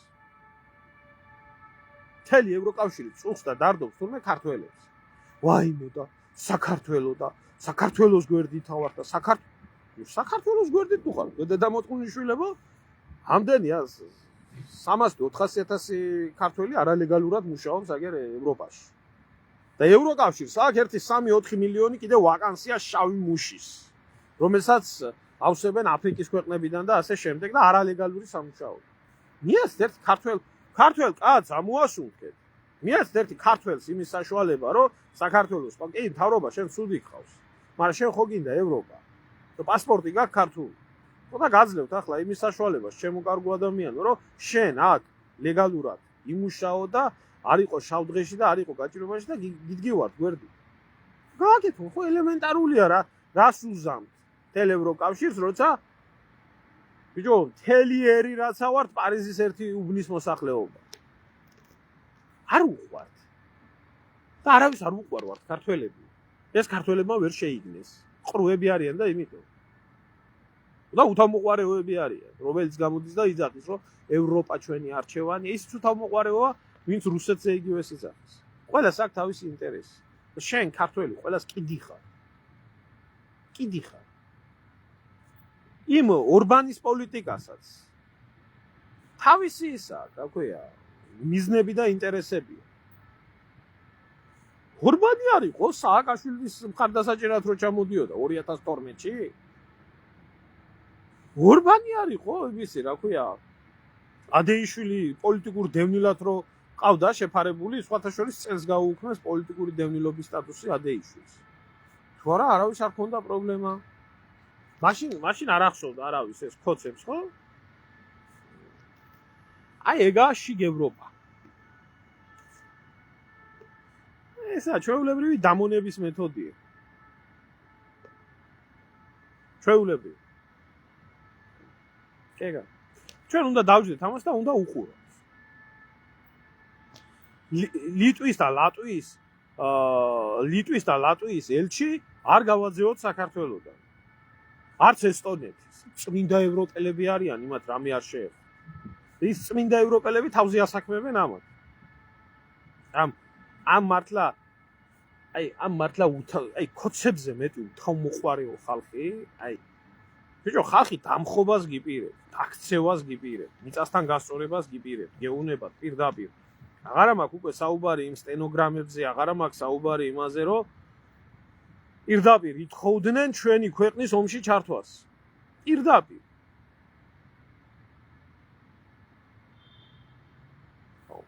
მთელი ევროკავშირი წუხს და დარდობს თურმე ქართველებს. ვაიმე და საქართველო და საქართველოს გვერდით ავარ და საქართველოს გვერდით უყარ. დედამოწყუნიშვილებო ამდენი 300-400,000 ქართველი არალეგალურად მუშაობს აგერ ევროპაში. და ევროკავშირს აქვს 1-3-4 მილიონი კიდე ვაკანსია შავი მუშის, რომელსაც ავსებენ აფრიკის ქვეყნებიდან და ასე შემდეგ და არალეგალური სამუშაო. მიაст ერთ ქართველ კაცს ამოასუნთქეთ. მიაст ერთი ქართველს იმის საშუალება, რომ საქართველოს კი მთავრობა შენ სუდი გყავს. მაგრამ შენ ხო გინდა ევროპა. და პასპორტი გაქვს ქართული. ხოდა გაძლევთ ახლა იმის საშუალებას ჩემო კარგო ადამიანო, რომ შენ აქ ლეგალურად იმუშაო და არ იყო შავდღეში და არ იყო გაჭირვებაში და გიდგივართ გვერდით. გააკეთო, ხო ელემენტარულია რა, რას უზამთ თელ ევროკავშირს, როცა ბიჭო, თელიერი რაცა ვართ პარიზის ერთი უბნის მოსახლეობა. არ უყვართ. და არავის არ უყვართ ქართველები. ეს ქართველებმა ვერ შეიგნეს. ყრუები არიან და იმიტომ. და უთამოყვარეოები არიან, რომელიც გამოდის და იძახის, რომ ევროპა ჩვენი არჩევანი, ის უთამოყვარეოა, ვინც რუსეთზე იგივეს იძახის. ყველას აქვს თავისი ინტერესი. შენ ქართველი ყველას კიდი ხარ. კიდი ხარ. იმ ორბანის პოლიტიკასაც თავისი ისა, რა ქვია, მიზნები და ინტერესებია. ორბანი არის ხო სააკაშვილის მხარდასაჭერად რო ჩამოდიოდა 2012-ში? ორბანი არის ხო იმისი, რა ქვია, ადეიშვილი პოლიტიკურ დევნილად რო ყავდა შეფარებული, სხვათა შორის წელს გაუუქმეს პოლიტიკური დევნილობის სტატუსი ადეიშვილს. თუ არა, არავის არ ქონდა პრობლემა. მაშინ არ ახსოვდა არავის ეს ქოცებს, ხო? აი ეგაა შიგ ევროპა. ესა ჩვეულებრივი დამონების მეთოდია. ჩვეულებრივი. ეგა. ჩვენ უნდა დავждეთ ამას და უნდა უყუროთ. ლიტვის და ლატვიის ელჩი არ გავაძეოთ საქართველოსთან. არც ესტონეთის. წმინდა ევროპელები არიან, იმათ რამე არ შეეხო. ის წმინდა ევროპელები თავზე ასაქმებენ ამათ. ამ მართლა ქოცებზე მეტი უთავმოყვარეო ხალხი, ბიჭო, ხალხი დამხობას გიპირებს, აქცევას გიპირებს, მიწასთან გასწორებას გიპირებს, გეუნებათ პირდაპირ. აღარა მაქვს უკვე საუბარი იმ სტენოგრამებზე, აღარა მაქვს საუბარი იმაზე, რომ პირდაპირ ითხოვდნენ ჩვენი ქვეყნის ომში ჩართვას. პირდაპირ.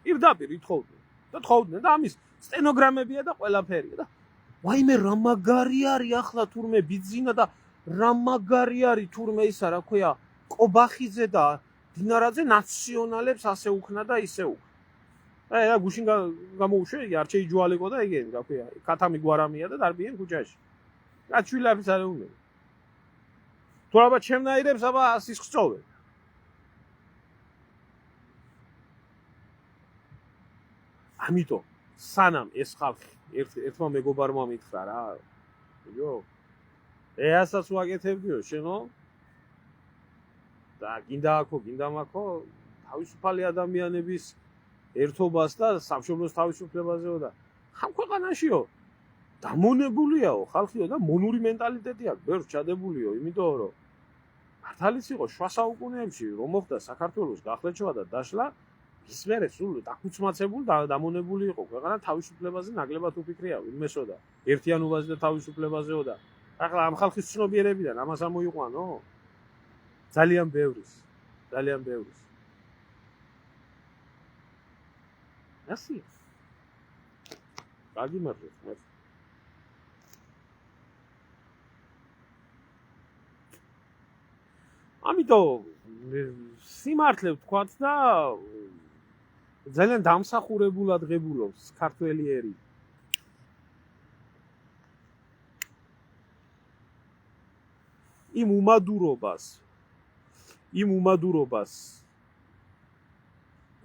პირდაპირ ითხოვდნენ. და თხოვდნენ და ამის სტენოგრამებია და ყველაფერია და ვაიმე რა მაგარი არის ახლა თურმე ბიძინა და რა მაგარი არის თურმე ისა, რა ქვია, კობახიძე და დინარაძე ნაციონალებს ასე უქნა და ისე უქნა. რა გუშინ გამოუშვე, არ შეიჯვალეკო და ეგენი, რა ქვია, ქათამი გვარამია და დარბიან ქუჩაში. რა ჩვილაფის არ უნდა. თუ აბა ჩემნაირებს აბა ის ხწოვენ. ამიტომ სანამ ეს ხალხი ერთმა მეგობარმა მითხრა რა, ბიჭო, ეასაც ვაკეთებდიო შენო და გინდა აქო, გინდა მაქო, თავისუფალი ადამიანების ერთობას და სამშობლოს თავისუფლებაზეო და ამ ქვეყანაშიო დამონებულიაო ხალხიო და მონური მენტალიტეტი აქვს, ბევრს ჩადებულიო, იმიტომ რომ მართალიც იყო შუა საუკუნეებში რომ მოხდა საქართველოს გახლეჩვა და დაშლა, ის მერე სულ დაქუცმაცებული და დამონებული იყო ქვეყანა თავისუფლებაზე ნაკლებად უფიქრია ვინმესო და ერთიანობაზე და თავისუფლებაზეო და ახლა ამ ხალხის ცნობიერებიდან ამას ამოიყვანო ძალიან ბევრის ასე გაგიმართეთ ამიტომ სიმართლე ვთქვათ და ძალიან დამსახურებულად ღებულობს ქართველი ერი. იმ უმადურობას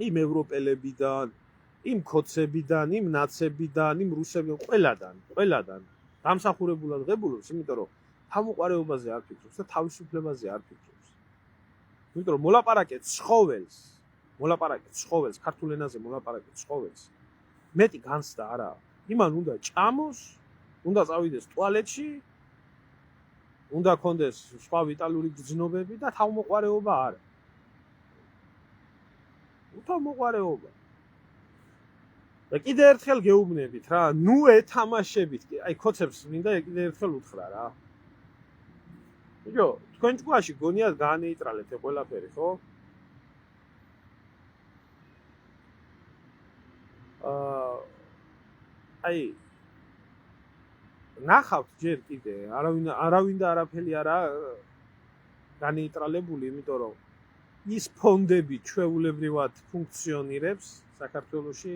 იმ ევროპელებიდან, იმ ქოცებიდან, იმ ნაცებიდან, იმ რუსებიდან, ყველადან დამსახურებულად ღებულობს, იმიტომ რომ თავმოყარეობაზე არ ფიქრობს და თავისუფლებაზე არ ფიქრობს. იმიტომ რომ მოლაპარაკე ცხოველს, ქართულ ენაზე მოლაპარაკე ცხოველს. მეტი განცდა არა. იმან უნდა ჭამოს, უნდა წავიდეს ტუალეტში, უნდა კონდეს სხვა ვიტალური გრძნობები და თავმოყარეობა არა. თავმოყარეობა. და კიდე ერთხელ გეუბნებით რა, ნუ ეთამაშებით, აი ქოცებს მინდა კიდე ერთხელ უთხრა რა. იო, თქვენ ჭკუაში გონიათ გაანეიტრალეთ ეს ყველაფერი, ხო? აი ნახავთ ჯერ კიდე, არავინ და არაფერი არა განეიტრალებული, იმიტომ რომ ის ფონდები ჩვეულებრივად ფუნქციონირებს საქართველოში,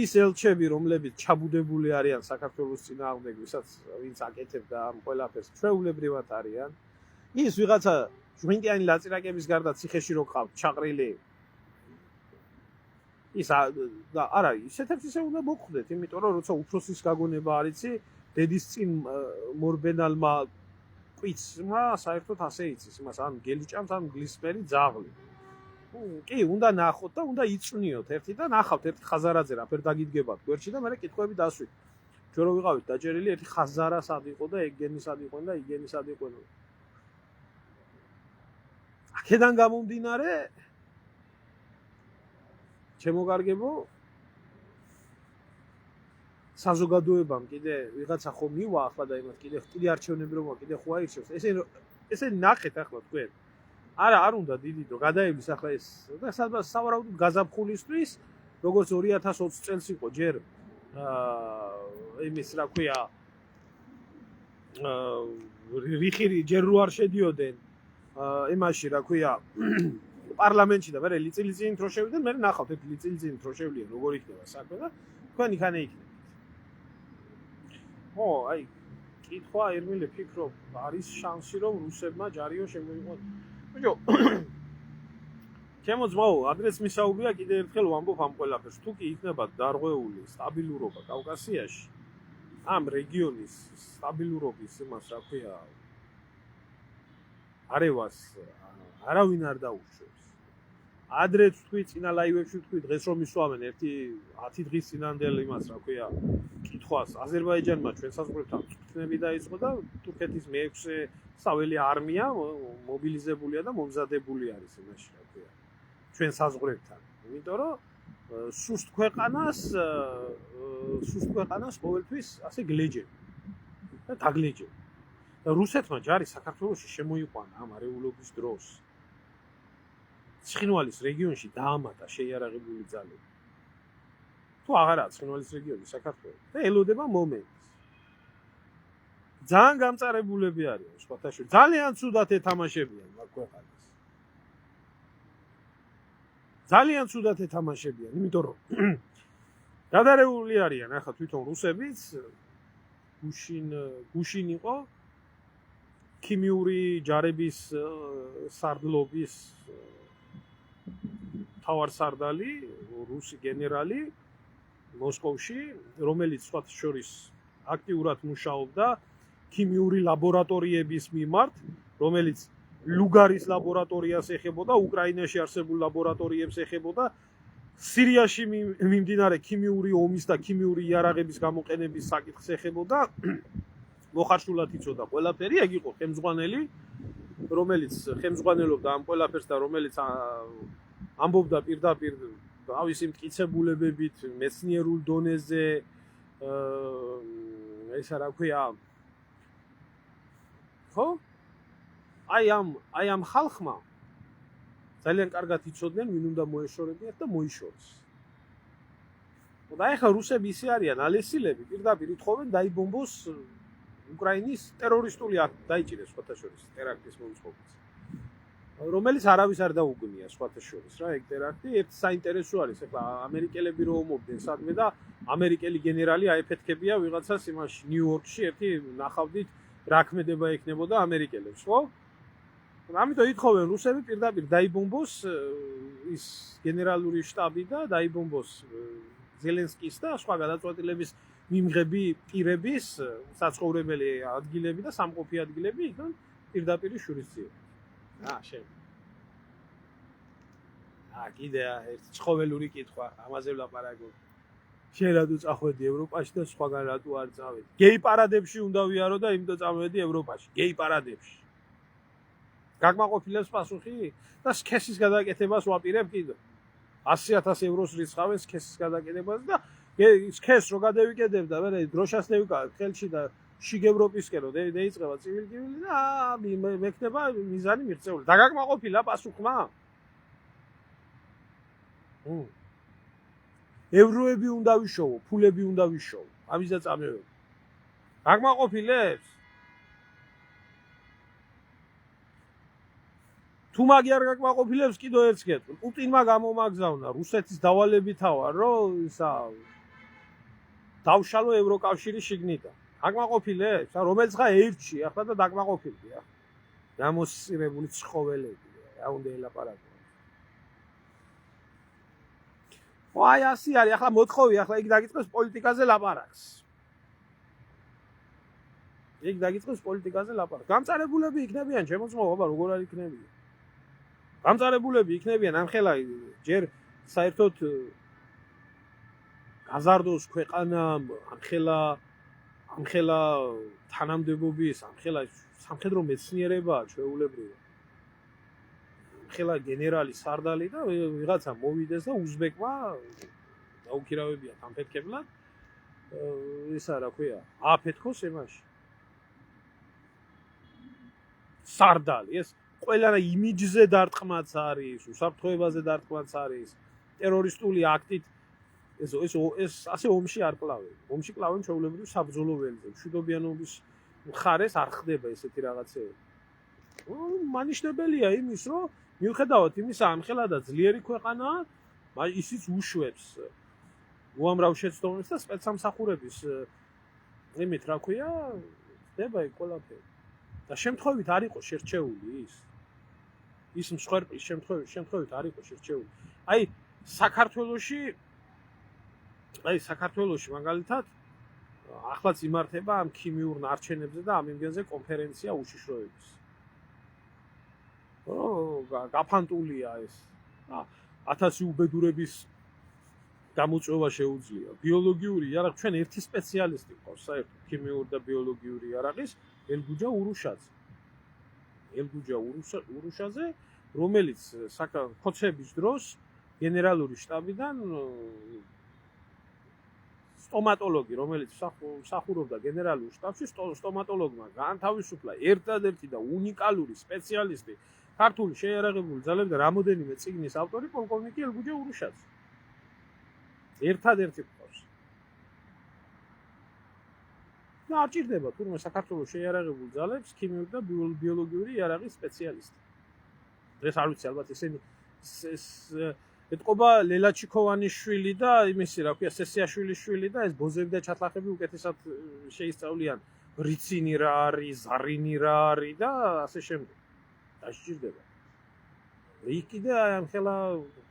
ის ელჩები, რომლებიც ჩაბუდებული არიან საქართველოს წინააღმდეგ, ვინც აკეთებდა ამ ყველაფერს, ჩვეულებრივად არიან. ის ვიღაცა ჟვინტიანი ლაწირაკების გარდა ციხეში რო ყავთ ჩაყრილი. ის არა, ისეთებს ისე უნდა მოხვდეთ, იმიტომ რომ როცა უფროსის გაგონება არ იცი, დედის წინ მორბენალმა კვიცმა საერთოდ ასე იცის, იმას ან გელიჭამს, ან გლისპერი ძაღლი. კი, უნდა ნახოთ და უნდა იწვნიოთ ერთი და ნახავთ ერთ ხაზარაძე რაფერ დაგიდგებათ გვერდში და მე კითხვები დასვით. ჩვენ რო ვიყავით დაჭერილი, ერთი ხაზარა სად იყო და ეგენი სად იყო და იგენი სად იყო. აქედან გამომდინარე ჩემო კარგებო საზოგადოებამ კიდე ვიღაცა ხო მივა ახლა და იმას კიდე არჩევნები რომ კიდე ხო აირჩევს ესე ნახეთ ახლა თქვენ არა არ უნდა დიდი დრო გადაივლის ახლა ეს და სავარაუდოდ გაზაფხულისთვის როგორც 2020 წელს იყო ჯერ იმის რა ქვია რიხირი ჯერ რო არ შედიოდნენ იმაში რა ქვია პარლამენტში და მე ლიწილიწინით რო შევიდნენ მე ნახავთ ერთ ლიწილიწინით რო შევლიან როგორ იქნება საქმე და თქვენ იქანე იქნებით ხო აი კითხვა ერმილე ფიქრობ არის შანსი რომ რუსებმა ჯარიო შემოიყვანოს ბიჭო ჩემო ძმაო ადრეც მისაუბრია კიდე ერთხელ ვამბობ ამ ყველაფერს თუ კი იქნება დარღვეული სტაბილურობა კავკასიაში ამ რეგიონის სტაბილურობის იმას რა ქვია არევას არავინ არ დაუშვებს ადრეც თქვი წინა ლაივებში თქვი დღეს რომ ისვამენ ერთი 10 დღის წინანდელ იმას რა ქვია კითხვას აზერბაიჯანმა ჩვენ საზღვრებთან წვრთნები დაიწყო და თურქეთის მე-6 საველი არმია მობილიზებულია და მომზადებული არის იმაში რა ქვია ჩვენ საზღვრებთან იმიტომ რომ სუსტ ქვეყანას ყოველთვის ასე გლეჯები და დაგლეჯები და რუსეთმა ჯარი საქართველოში შემოიყვანა ამ არეულობის დროს ცხინვალის რეგიონში დაამატა შეიარაღებული ძალები თუ აღარაა ცხინვალის რეგიონი საქართველოს და ელოდება მომენტს ძალიან გამწარებულები არიან სხვათა შორის ძალიან ცუდად ეთამაშებიან მაგ ქვეყანას ძალიან ცუდად ეთამაშებიან იმიტომ რომ გადარეული არიან ახლა თვითონ რუსებიც გუშინ იყო ქიმიური ჯარების სარდლობის თავარსარდალი რუსი გენერალი მოსკოვში რომელიც სხვათა შორის აქტიურად მუშაობდა ქიმიური ლაბორატორიების მიმართ რომელიც ლუგარის ლაბორატორიას ეხებოდა, უკრაინაში არსებულ ლაბორატორიებს ეხებოდა, სირიაში მიმდინარე ქიმიური ომის და ქიმიური იარაღების გამოყენების საკითხს ეხებოდა, მოხარშულად იცოდა ყველაფერი, ეგ იყო ხელმძღვანელი, რომელიც ხელმძღვანელობდა ამ ყველაფერს და რომელიც ამბობდა პირდაპირ თავისი მტკიცებულებებით მეცნიერულ დონეზე, ესა რა ქვია, ხო? აი ამ ხალხმა ძალიან კარგად იცოდნენ, ვინ უნდა მოეშორებიათ და მოიშორეს. და ეხლა რუსები ისე არიან ალესილები, პირდაპირ ითხოვენ დაიბომბოს უკრაინის ტერორისტული აქტი, დაიჭირეს სხვათა შორის ტერაქტის მომწყობიც. რომელიც არავის არ დაუგნია სხვათა შორის რა, ეგ ტერაქტი ერთ საინტერესო არის, ეხლა ამერიკელები რო ომობდნენ სადმე და ამერიკელი გენერალი აეფეთქებია ვიღაცას იმაში ნიუ-იორკში ერთი ნახავდით რა ქმედება ექნებოდა ამერიკელებს, ხო? ამიტომ ითხოვენ რუსები პირდაპირ დაიბომბოს ის გენერალური შტაბი და დაიბომბოს ზელენსკის და სხვა გადაწყვეტილების მიმღები პირების საცხოვრებელი ადგილები და სამყოფი ადგილები იქნან პირდაპირ შურისძიება. შენ. კიდე ერთი ცხოველური კითხვა, ამაზე ვლაპარაკობ. შენ რატო წახვედი ევროპაში და სხვაგან რატო არ წავედი? გეი პარადებში უნდა ვიარო და იმიტომ წავედი ევროპაში. გეი პარადებში. გაგმაყოფილებს პასუხი და სქესის გადაკეთებას ვაპირებ კიდე. 100,000 ევროს რიცხავენ სქესის გადაკეთებას და სქეს რო გადავიკეთებ და მე დროშას დავიკავებ ხელში და შიგ ევროპისკენ რო დაიწყება ცივილ-კივილი და მექნება მიზანი მიღწეული. დაგაკმაყოფილა პასუხმა? ევროები უნდა ვიშოვო, ფულები უნდა ვიშოვო. ამის და წამევები. გაგმაყოფილებს? თუ მაგი არ გაკმაყოფილებს, კიდო ერთს გეტყვი. პუტინმა გამომაგზავნა რუსეთის დავალებითა ვარ, რომ ისა დავშალო ევროკავშირის შიგნიდან. გაკმაყოფილებს? რომელიც ხა ერთში, ახლა და დაკმაყოფილია. გამოსწირებული ცხოველები, რა უნდა ელაპარაკო. აი ასე არის, ახლა მოთხოვი, ახლა იქ დაგიწყებს პოლიტიკაზე ლაპარაკს. იქ დაგიწყებს პოლიტიკაზე ლაპარაკს. გამწარებულები იქნებიან, შემოწმო, ბაბა, როგორ არ იქნებიან? გამწარებულები იქნებიან, ამხელა ჯერ საერთოდ გაზარდოს ქვეყანამ, ამხელა თანამდებობის, ამხელა სამხედრო მეცნიერება ჩვეულებრივი. ამხელა გენერალი სარდალი და ვიღაცა მოვიდეს და უზბეკმა დაუქირავებიათ ამფეთქებლად. ისა რა ქვია, ააფეთქოს ემაში. სარდალი ეს ყველა იმიჯზე დარტყმაც არის, უსაფრთხოებაზე დარტყმაც არის, ტერორისტული აქტით ეს ასე ომში არ კლავენ. ომში კლავენ ჩვეულებრივ საბრძოლო ველზე. მშვიდობიანობის მხარეს არ ხდება ესეთი რაღაცები. მანიშნებელია იმის, რომ მიუხედავად იმისა, ამხელა და ძლიერი ქვეყანაა, ისიც უშვებს უამრავ შეცდომებს და სპეცსამსახურების იმით რა ქვია, ხდება ეგ ყველაფერი. და შემთხვევით არ იყო შერჩეული ის მსხვერპლის შემთხვევით არ იყო შერჩეული. აი საქართველოში მაგალითად ახლაც იმართება ამ ქიმიურ ნარჩენებზე და ამ იმგენზე კონფერენცია უშიშროების. გაფანტულია ეს. 1000 უბედურების გამოწვევა შეუძლია. ბიოლოგიური იარაღი ჩვენ ერთი სპეციალისტი ყავს საერთოდ ქიმიური და ბიოლოგიური იარაღის ელგუჯა ურუშაძე, რომელიც ხოცების დროს გენერალური შტაბიდან სტომატოლოგი, რომელიც მსახურობდა გენერალურ შტაბში, სტომატოლოგმა გაანთავისუფლა ერთადერთი და უნიკალური სპეციალისტი ქართული შეიარაღებული ძალების და რამოდენიმე წიგნის ავტორი პოლკოვნიკი ელგუჯა ურუშაძე. ერთადერთი ყავს. და არ ჭირდება თურმე საქართველოს შეიარაღებულ ძალებს ქიმიური და ბიოლოგიური იარაღის სპეციალისტი. დღეს არ ვიცი ალბათ ესენი ეთყობა ლელაჩიკოვანის შვილი და იმისი რა ქვია სესიაშვილის შვილი და ეს ბოზები და ჩათლახები უკეთესად შეისწავლიან რიცინი რა არის, ზარინი რა არის და ასე შემდეგ. დასჭირდება. იქ კიდე ამხელა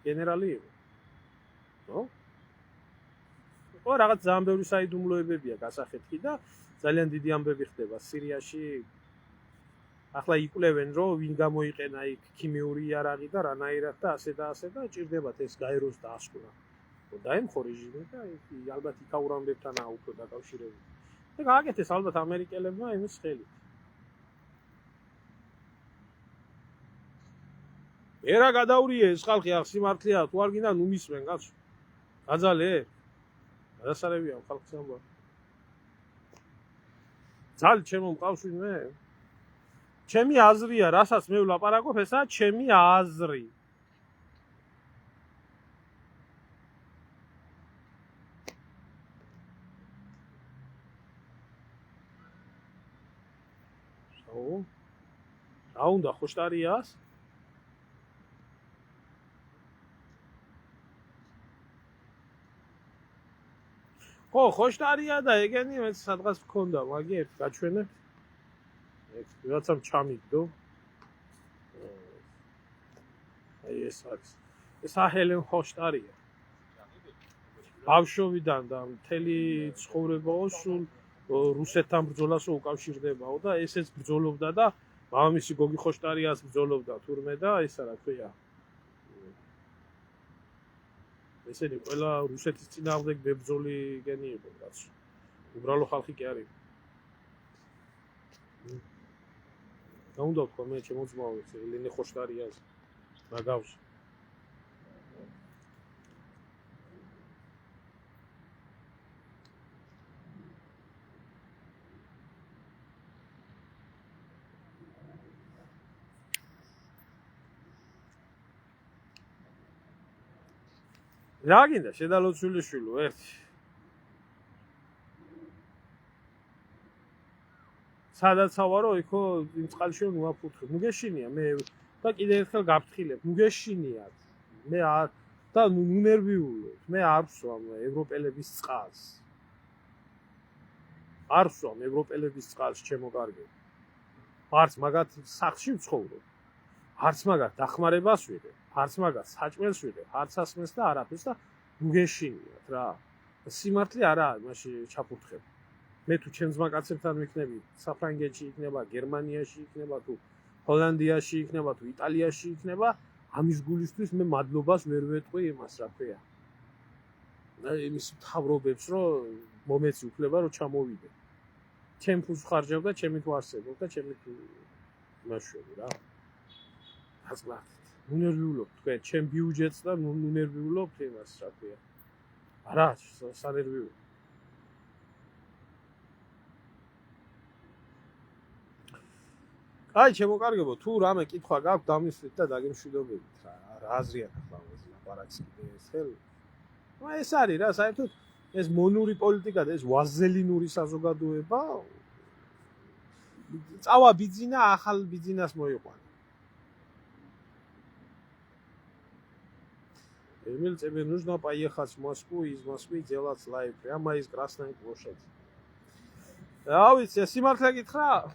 გენერალი იყო. ხო? ხო, რაღაც ძალიან ბევრი საიდუმლოებებია გასახეთქი და ძალიან დიდი ამბები ხდება სირიაში. ახლა იკვლევენ რომ ვინ გამოიყენა იქ ქიმიური იარაღი და რანაირად და ასე და ჭირდებათ ეს გაეროს დაასკვნა. დაემხო რეჟიმი და ალბათ იქაურამდებთან უფრო დაკავშირებული. და გააკეთეს ალბათ ამერიკელებმა იმის ხელით. ერა გადაურიე ეს ხალხი ახ სიმართლეა თუ არ გინდა ნუ მისმენ კაცო. გაძალე? გადასარევია ხალხს ამბობ. ძალ ჩემო მყავს ვინმე? ჩემი აზრია, რასაც მე ვლაპარაკობ, ესაა ჩემი აზრი. რა უნდა ხოშტარიას? ხო, ხოშტარია და ეგენი მეც სადღაც მქონდა, მაგი ერთ გაჩვენებ. ვიღაცამ ჩამიგდო. აი ეს არის. ეს ჰელენ ხოშტარია. ბავშვობიდან და მთელი ცხოვრებაო სულ რუსეთთან ბრძოლასო უკავშირდებაო და ესეც ბრძოლობდა და მამამისი გოგი ხოშტარიას ბრძოლობდა თურმე და ესა რა ქვია. ესენი ყველა რუსეთის წინააღმდეგ ბებრძოლი გენი იყო კაცო. უბრალო ხალხი კი არის. რა უნდა თქვა მე ჩემო ძმაო ეს ელენე ხოშტარიას მაგავს. რა გინდა შედალოცვილიშვილო ერთი სადაც ავარო იქო იმ წყალში ვაფუთხე ნუ გეშინია მე და კიდე ერთხელ გაფრთხილებ ნუ გეშინიათ მე და ნუ ნერვიულობ მე არ ვსვამ ევროპელების წყალს არ ვსვამ ევროპელების წყალს ჩემო კარგო არც მაგათ სახლში ვცხოვრობ არც მაგათ დახმარებას ვიღებ არც მაგას საჭმელს ვიღებ, არც ასმეს და არაფერს და ნუ გეშინიათ რა. სიმართლე არაა მაშინ ჩაფურთხებ. მე თუ ჩემს მაკაცებთან ვიქნები, საფრანგეთში იქნება, გერმანიაში იქნება, თუ ჰოლანდიაში იქნება, თუ იტალიაში იქნება, ამის გულისთვის მე მადლობას ვერ ვეტყვი იმას, რა ქვია. და იმის მთავრობებს რომ მომეცი უფლება რომ ჩამოვიდე. ჩემ ფულს ხარჯავ და ჩემი თუ არსებობ და ჩემი თუ მაშვები რა. ასლა ნერვიულობ თქვენ ჩემ ბიუჯეტს და ნერვიულობ იმას რა ქვია არა სანერვიულობ აი შემოკარგებო თუ რამე კითხვა გაქვთ დამისვით და დაგემშვიდობებით რა აზრია ახლა ეს ლაპარაკს კიდე ეს ხელ ეს არის რა საერთოდ ეს მონური პოლიტიკა და ეს ვაზელინური საზოგადოება წავა ბიძინა ახალ ბიძინას მოიყვანა Мне нужно поехать в Москву, из Москвы делать лайв прямо из Красной площади. А ведь სიმართლე გითხრა?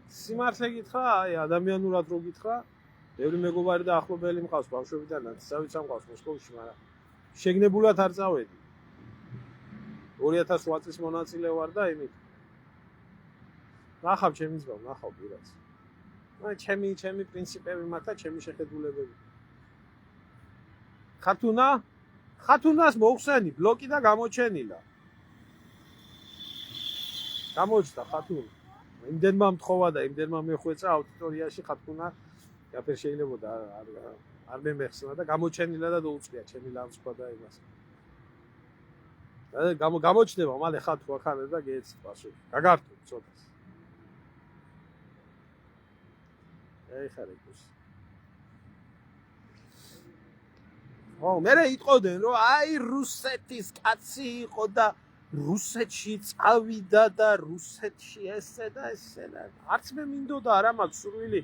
სიმართლე გითხრა? აი ადამიანურად რო გითხრა? ბევრი მეგობარი და ახლობელი მყავს ბავშვობიდანაც, საერთოდ მყავს მოსკოვში, მაგრამ შეგნებულად არ წავედი. 2008 წლის მონაწილე ვარ და იმით. ნახავ ჩემი ძმა, ნახავ პირადად. აი ჩემი პრინციპები მაქვს და ჩემი შეხედულებები. ხათუნას მოხსენი ბლოკი და გამოჩენილა. გამოჩნდა ხათუნა. იმდენმა მთხოვა და იმდენმა მეხვეწა აუდიტორიაში ხათუნააფერ შეიძლებოდა არ მემეხსნა და გამოჩენილა და დაუწყია ჩემი ლანცვა და იმას. და გამოჩნდება მალე ხათუ ახალ და გეცი პასუხი. გაგართო ცოტას. აი ხარეკოს. ო მე იტყოდნენ რომ აი რუსეთის კაცი იყო და რუსეთში წავიდა და რუსეთში ესე და არც მე მინდოდა არა მაქვს სურვილი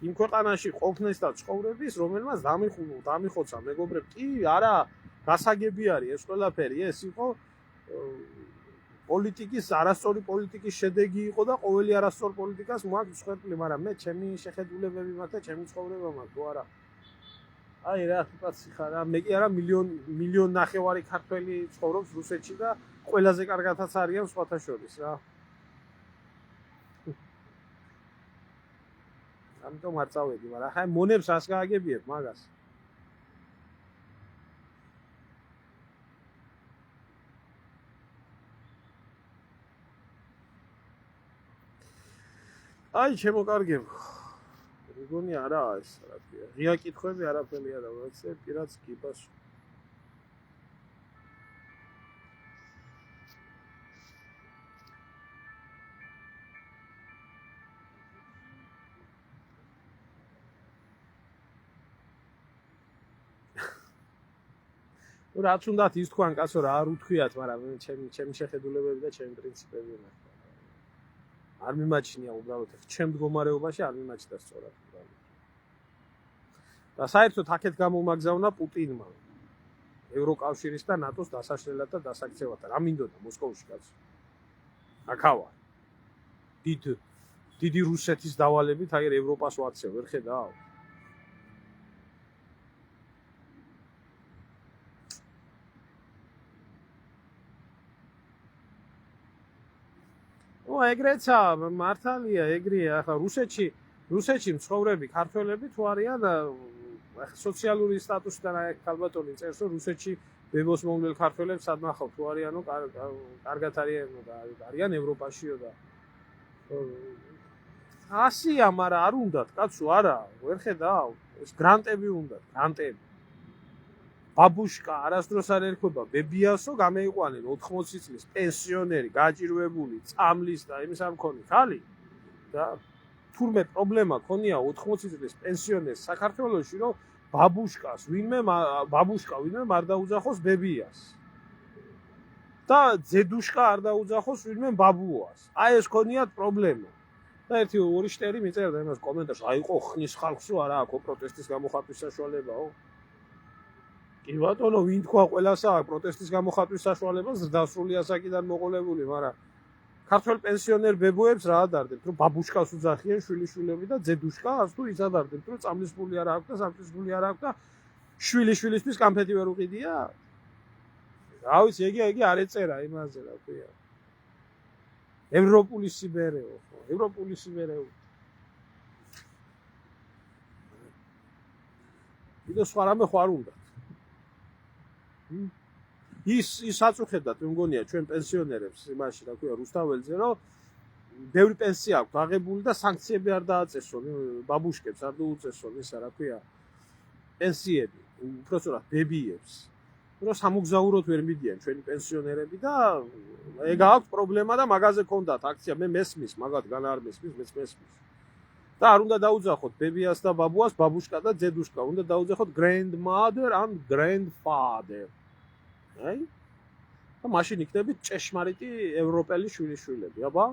იმ ქვეყანაში ყოფნის და ცხოვრების რომელმაც დამიხოცა მეგობრებ კი არა გასაგები არის ეს ყველაფერი ეს იყო პოლიტიკის არასწორი პოლიტიკის შედეგი იყო და ყოველი არასწორ პოლიტიკას მოაქვს მსხვერპლი მაგრამ მე ჩემი შეხედულებები მაქვს და ჩემი ცხოვრება მაქვს თუ არა აი რა კაცი ხარ რა მე კი არა მილიონ ნახევარი ქართველი ცხოვრობს რუსეთში და ყველაზე კარგადაც არიან სხვათა შორის რა ამიტომ არ წავედი, მაგრამ ახლა მონებს რას გააგებიებ მაგას? აი, ჩემო კარგებო. მეგონი არაა ეს რა ქვია. ღია კითხვები არაფერი არა, ვაცე პირაც გიბას. რაც უნდათ ის თქვან კაცო რა არ უთქვიათ, მაგრამ ჩემი შეხედულებები და ჩემი პრინციპები ნახე. არ მიმაჩნია უბრალოდ ჩემ მდგომარეობაში არ მიმაჩნდა სწორად. და საერთოდ აქეთ გამომაგზავნა პუტინმა ევროკავშირის და ნატოს დასაშლელად და დასაქცევად. რა მინდოდა მოსკოვში კაცო? აქავა. დიდი რუსეთის დავალებით აი ევროპას ვაქცევ, ვერ ხედავ? ეგრეცა მართალია, ეგრეა. ახლა რუსეთში მცხოვრები ქართველები თუ არიან სოციალური სტატუსიდან აი ქალბატონი წერს, რომ რუსეთში ბებოს მომვლელ ქართველებს სადნახავ თუ არიანო, კარგად არიან ევროპაშიო და ასია, მაგრამ არ უნდათ კაცო, არა, ვერ ხედავ. ეს გრანტები უნდათ, გრანტები. ბაბუშკა არასდროს არ ერქვა ბებიასო, გამეიყვანენ 80 წლის პენსიონერი, გაჭირვებული, წამლის და იმის არ მქონი ხალი და თურმე პრობლემა ქონია 80 წლის პენსიონერს საქართველოში, რომ ბაბუშკას ვინმე არ დაუძახოს ბებიას და ძედუშკა არ დაუძახოს ვინმე ბაბუას. აი ეს ქონიათ პრობლემა. და ერთი ორი შტერი მიწერდა იმას კომენტარში, აიყო ხნის ხალხსო არა აქვს პროტესტის გამოხატვის საშუალებაო. კი ბატონო, ვინ თქვა ყველასა აქვს პროტესტის გამოხატვის საშუალება, ზრდასრული ასაკიდან მოყოლებული, მაგრამ ქართველ პენსიონერ ბებოებს რა ადარდებთ, რომ ბაბუშკას უძახიან შვილიშვილები და ძედუშკას თუ ის ადარდებთ, რომ წამლის ფული არ აქვს და სამთის ფული არ აქვს და შვილიშვილისთვის კამფეტი ვერ უყიდია? რა ვიცი, იგი არ ეწერა იმაზე, რა ქვია. ევროპული სიბერეო, ევროპული სიბერეო. კიდე სხვა რამე ხარ უნდა. ის აწუხებდათ, მე მგონია ჩვენ პენსიონერებს იმაში, რა ქვია, რუსთაველზე, რომ ბევრი პენსია აქვს აღებული და სანქციები არ დააწესონ, ბაბუშკებს არ დაუწესონ ისა, რა ქვია, პენსიები, უпростоრად ბებიებს. რომ სამოგზაუროდ ვერ მიდიან ჩვენი პენსიონერები და ეგ აქვს პრობლემა და მაგაზე ქონდათ აქცია, მე მესმის, მაგათგან არ მესმის, მეც მესმის. და არ უნდა დაუძახოთ ბებიას და ბაბუას, ბაბუშკა და ძედუშკა, უნდა დაუძახოთ grandmother and grandfather. აი? და მაშინ იქნებით ჭეშმარიტი ევროპელი შვილიშვილები, აბა?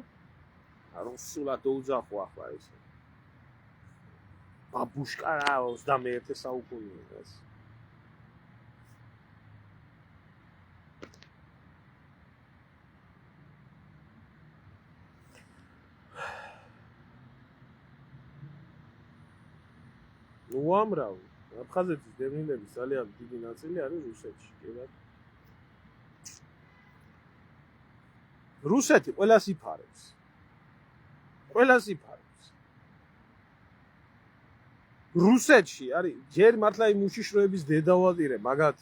რომ სულად დაუძახო ახლა ეს. ბაბუშკა რა 21 საუკუნეა ეს. უამრავი. აფხაზეთის დევნილების ძალიან დიდი ნაწილი არის რუსეთში, კი ბატონო. რუსეთი ყველას იფარებს. ყველას იფარებს. რუსეთში არის ჯერ მართლა იმ უშიშროების დედავატირე, მაგათ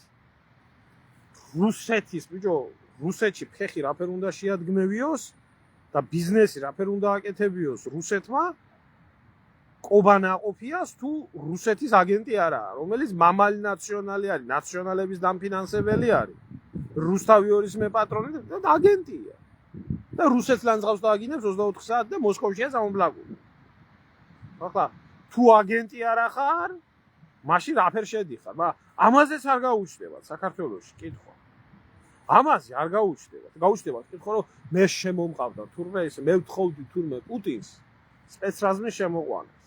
რუსეთის, ბიჭო, რუსეთში ფეხი რაფერ უნდა შეადგმევიოს და ბიზნესი რაფერ უნდა აკეთებიოს რუსეთმა, კობანაყოფიას თუ რუსეთის აგენტი არაა, რომელიც მამალი ნაციონალი არის, ნაციონალების დამფინანსებელი არის. რუსთავი ორის მეპატრონი და აგენტია. და რუსეთს ლანძღავს და აგინებს 24 საათ და მოსკოვშია სამომბლაგური. ახლა თუ აგენტი არა ხარ, მაშინ რაფერ შედიხარ? მაგრამ ამაზეც არ გაუჩნდებათ საქართველოში კითხვა. ამაზე არ გაუჩნდებათ. გაუჩნდებათ კითხვა, რომ მე შემომყავდა თურმე ეს, მე ვთხოვდი თურმე პუტინს სპეცრაზმის შემოყვანას.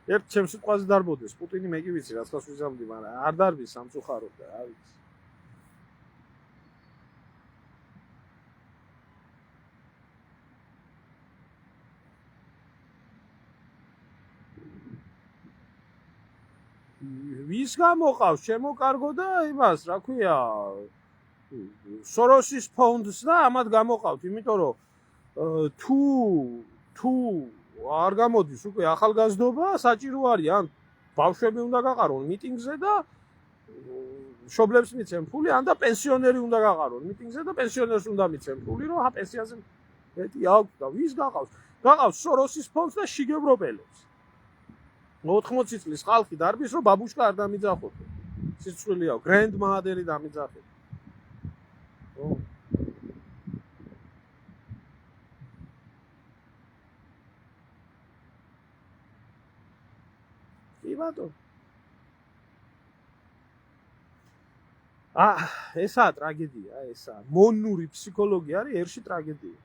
ერთ ჩემს სიტყვაზე დარბოდეს, პუტინი მე კი ვიცი, რასაც ვიზამდი, მაგრამ არ დარბის სამწუხაროდ და რა ვიცი. ვის გამოყავს, შემოკარგო და იმას, რა ქვია, სოროსის ფონდს და ამათ გამოყავთ, იმიტომ რომ თუ არ გამოდის უკვე ახალგაზრდობა, საჭირო არის ან ბავშვები უნდა გაყარონ მიტინგზე და მშობლებს მიცემ ფული, ან და პენსიონერი უნდა გაყარონ მიტინგზე და პენსიონერს უნდა მიცემ ფული, რომ პენსიაზე მეტი აქვს და ვის გაყავს? გაყავს სოროსის ფონდს და შიგევროპელებს. 80 წლის ხალხი დარბის, რომ ბაბუშკა არ დამიძახოთ. სიცხვილია, გრენდ მაადერი დამიძახეთ. კი ბატონო. ესაა ტრაგედია, ესაა. მონური ფსიქოლოგია არის ერში ტრაგედია.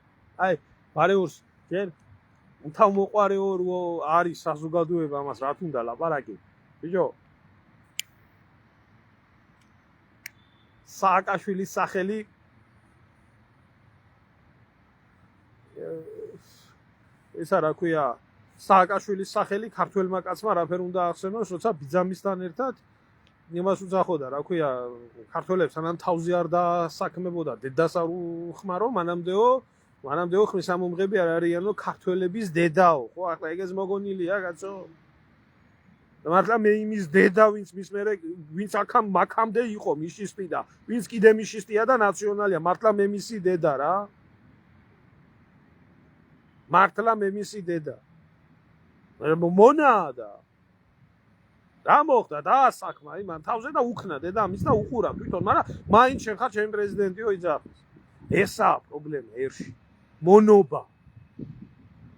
ბარეორს ჯერ უთავმოყვარეო არის საზოგადოება, ამას რა თუნდა ლაპარაკი. ბიჭო, სააკაშვილის სახელი ესა რა ქვია, სააკაშვილის სახელი ქართველმა კაცმა რაფერ უნდა ახსენოს, როცა ბიძამისთან ერთად იმას უძახოდა, რა ქვია, ქართველებს სანამ თავზე არ დასაქმებოდა დედას არ უხმარო, მანამდეო ხმისამომღები არ არიანო ქართველების დედაო. ხო, ახლა ეგეც მოგონილია, კაცო. მართლა მე იმის დედა, ვინც აქამდე იყო მიშისტი და ვინც კიდე მიშისტია და ნაციონალია, მართლა მე მისი დედა რა. მართლა მე მისი დედა. მონადა. რა მოხდა? დაასაქმა იმან თავზე და უქნა დედამისს და უყურა თვითონ, მაგრამ მაინც შენ ხარ ჩემი პრეზიდენტიო იძახის. ესაა პრობლემა ერში.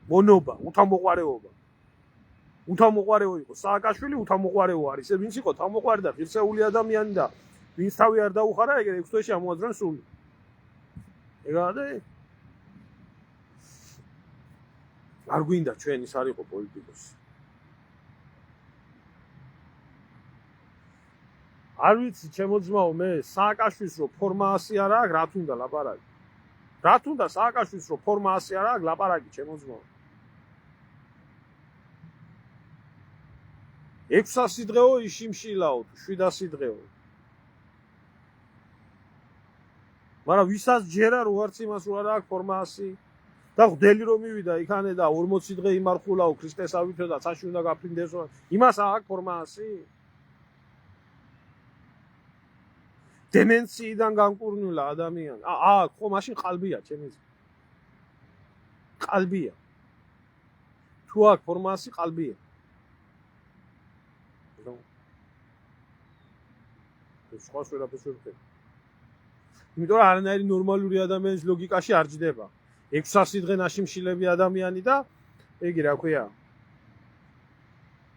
მონობა, უთამოყვარეობა. უთამოყვარეო იყო სააკაშვილი, უთამოყვარეო არის. ვინც იყო თამოყვარე და ღირსეული ადამიანი და ვინც თავი არ დაუხარა, ეგ 6 თვეში ამოაძრან სული. ეგაა არ გვინდა ჩვენ ის არ იყო პოლიტიკოსი. არ ვიცი ჩემო ძმაო, მე სააკაშვილს რო ფორმა ასე არ აქვს, რა თუნდა ლაპარაკი. რა თუნდა სააკაშვილს რო ფორმა ასე არ აქვს, ლაპარაკი ჩემო ძმაო. 600 დღეო იშიმშილაო, 700 დღეო. მაგრამ ვისაც ჯერა რო არც იმას რო არ აქვს ფორმა ასე და ღვდელი რომ მივიდა იქანე და 40 დღე იმარხულაო ქრისტეს ავითო და ცაში უნდა გაფრინდესო, იმას აქვს ფორმა ასე. დემენციიდან განკურნულა ადამიანი. ხო, მაშინ ყალბია ჩემი. ყალბია. თუ აქვს ფორმასი ყალბია. სხვას ვერაფერს ვერ ვხედავ. იმიტომ რომ არანაირი ნორმალური ადამიანის ლოგიკაში არ ჯდება. 600 დღე ნაშიმშილები ადამიანი და ეგი რა ქვია.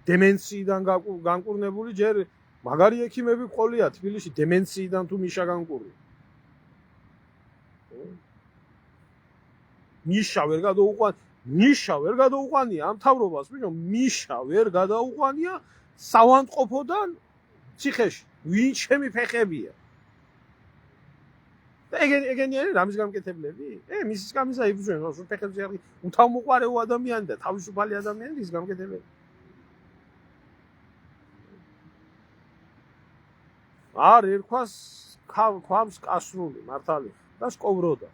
დემენციიდან განკურნებული ჯერ მაგარი ექიმები ყოლია თბილისში დემენციიდან თუ მიშა განკურნი. მიშა ვერ გადაუყვანია ამ თავრობას, ბიჭო, მიშა ვერ გადაუყვანია სავანტყოფოდან ციხეში. ვინ ჩემი ფეხებია? და ეგენი არის რამის გამკეთებლები? მისის გამიზა იბრძვენ, რომ ფეხებზე არის უთამოყვარეო ადამიანი და თავისუფალი ადამიანი ის გამკეთებლები. არ ერქვას ქვამს კასრული მართალი და სკოვროდა.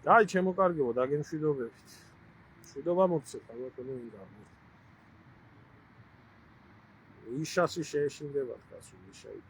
აი შემოკარგებო დაგემშვიდობებით. მშვიდობა მოგცეთ, ალბათო უნდა. იშასი შეეშინდებათ, კაცო, იშა იქ.